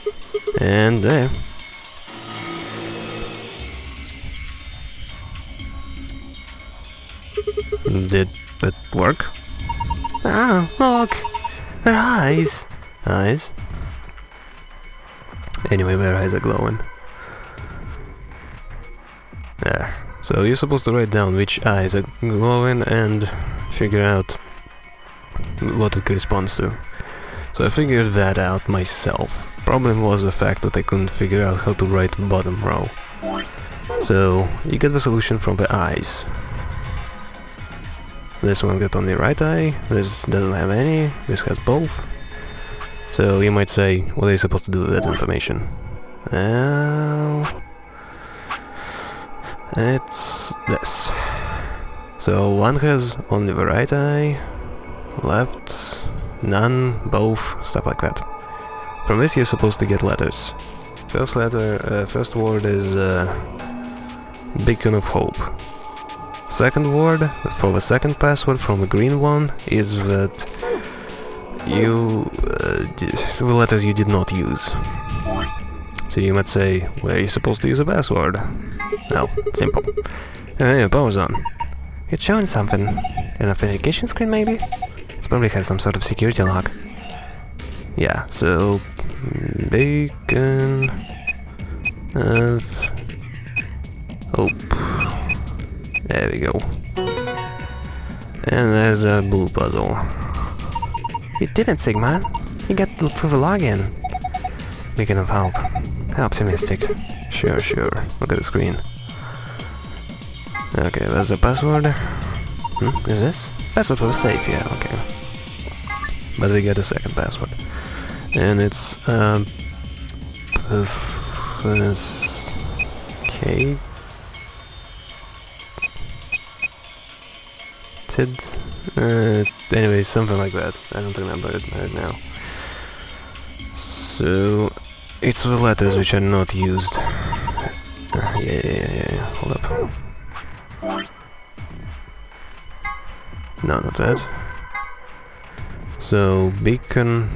[SPEAKER 1] And there. Did it work? Ah, look! Their eyes! Eyes? Anyway, their eyes are glowing. There. So you're supposed to write down which eyes are glowing and figure out what it corresponds to. So I figured that out myself. Problem was the fact that I couldn't figure out how to write the bottom row. So you get the solution from the eyes. This one got only right eye, this doesn't have any, this has both. So you might say, what are you supposed to do with that information? Well... it's this. So one has only the right eye, left, none, both, stuff like that. From this you're supposed to get letters. First letter, first word is Beacon of Hope. Second word, for the second password from the green one, is that you... the letters you did not use. So you might say, where are you supposed to use a password? Well, simple. Anyway, power's on. It's showing something. An authentication screen maybe? It probably has some sort of security lock. Yeah, so... Beacon of Hope. There we go. And there's a blue puzzle. You didn't, Sigma. You got through the login. Beacon of Hope. How optimistic. Sure, sure. Look at the screen. Okay, there's a password. Is this? Password for the safe, yeah, okay. But we get a second password. And it's, Kate? Anyways, something like that. I don't remember it right now. So, it's the letters which are not used. Yeah. Hold up. No, not that. So, beacon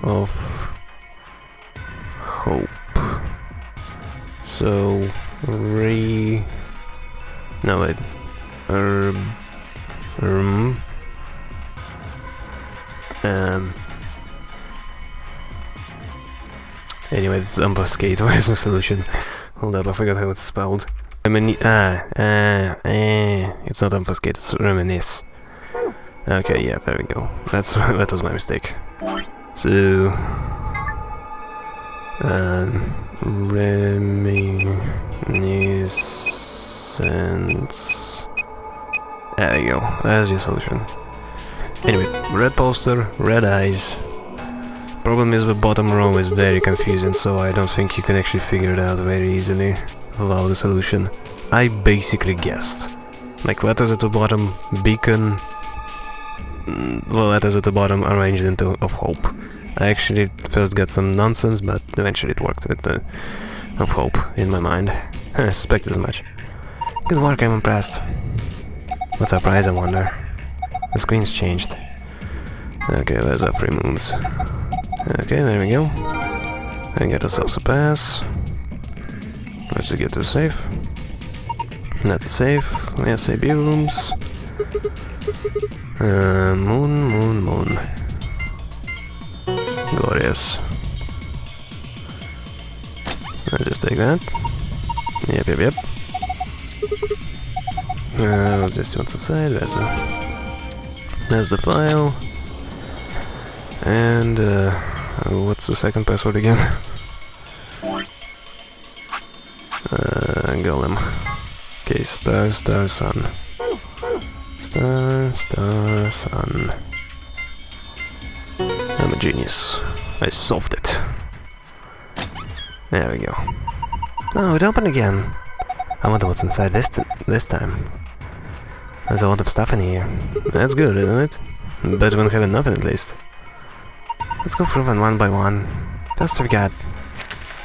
[SPEAKER 1] of hope. So, no wait. Anyway, this is ambuscade. Where's the solution? Hold up, I forgot how it's spelled. It's not ambuscade, it's reminisce. Okay, yeah, there we go. That was my mistake. So, reminiscence. There we go. There's your solution. Anyway, red poster, red eyes. Problem is the bottom row is very confusing, so I don't think you can actually figure it out very easily without the solution. I basically guessed. Like letters at the bottom, beacon, the letters at the bottom arranged into of hope. I actually first got some nonsense, but eventually it worked at the of hope in my mind. I suspected as much. Good work, I'm impressed. What's our prize, I wonder? The screen's changed. Okay, there's our 3 moons. Okay, there we go. And get ourselves a pass. Let's just get to a safe. That's a safe. We have AB rooms. Moon. Glorious. I'll just take that. Yep. Let's just do what's inside. There's a There's the file. And what's the second password again? Golem. Okay, star, star, sun. Star, star, sun. I'm a genius. I solved it. There we go. Oh, it opened again. I wonder what's inside this time. There's a lot of stuff in here. That's good, isn't it? Better than having nothing, at least. Let's go through them one by one. First we got...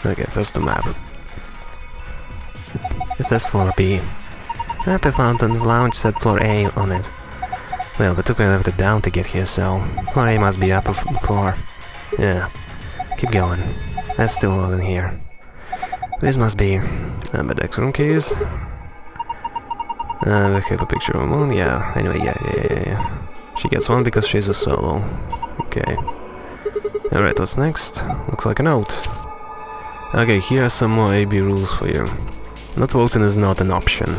[SPEAKER 1] Okay, first the map. It says floor B. Happy Fountain Lounge said floor A on it. Well, we took me a little bit down to get here, so... Floor A must be upper floor. Yeah. Keep going. There's still a lot in here. This must be... Amberdeck's room keys. We have a picture of a moon, yeah. Anyway, yeah. She gets one because she's a solo. Okay. Alright, what's next? Looks like a note. Okay, here are some more AB rules for you. Not voting is not an option.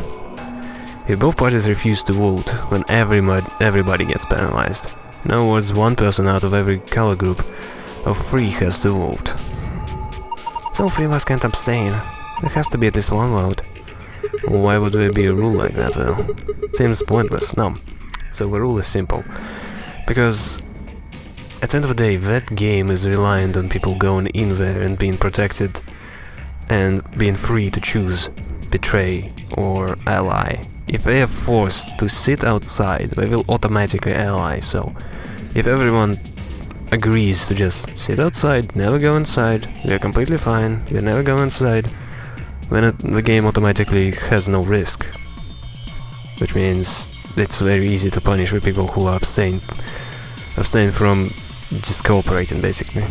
[SPEAKER 1] If both parties refuse to vote, then everybody gets penalized. In other words, one person out of every color group of 3 has to vote. So 3 of us can't abstain. There has to be at least one vote. Why would there be a rule like that, though? Seems pointless. No. So the rule is simple. Because at the end of the day, that game is reliant on people going in there and being protected and being free to choose betray or ally. If they are forced to sit outside, they will automatically ally. So if everyone agrees to just sit outside, never go inside, we're completely fine, we never go inside, then the game automatically has no risk. Which means it's very easy to punish the people who are abstain from just cooperating, basically.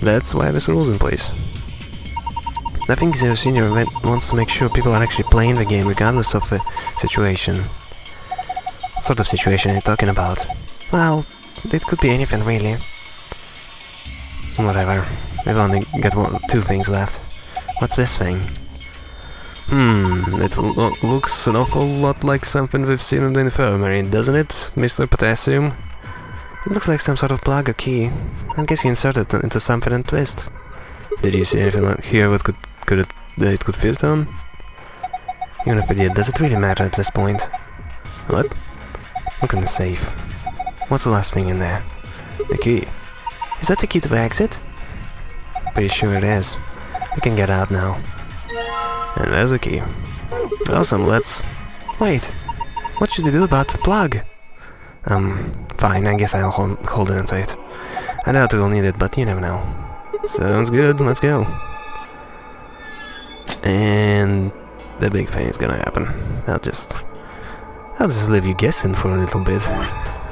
[SPEAKER 1] That's why this rule's in place. I think Zero Senior wants to make sure people are actually playing the game regardless of the situation. What sort of situation are you talking about? Well, it could be anything, really. Whatever. We've only got 2 things left. What's this thing? It looks an awful lot like something we've seen in the infirmary, doesn't it, Mr. Potassium? It looks like some sort of plug or key. I guess you insert it into something and twist. Did you see anything here that it could fit on? Even if it did, does it really matter at this point? What? Look in the safe. What's the last thing in there? The key. Is that the key to the exit? Pretty sure it is. We can get out now. And there's the key. Awesome, let's... Wait! What should we do about the plug? Fine, I guess I'll hold on to it. I doubt we'll need it, but you never know. Sounds good, let's go. And... the big thing is gonna happen. I'll just leave you guessing for a little bit.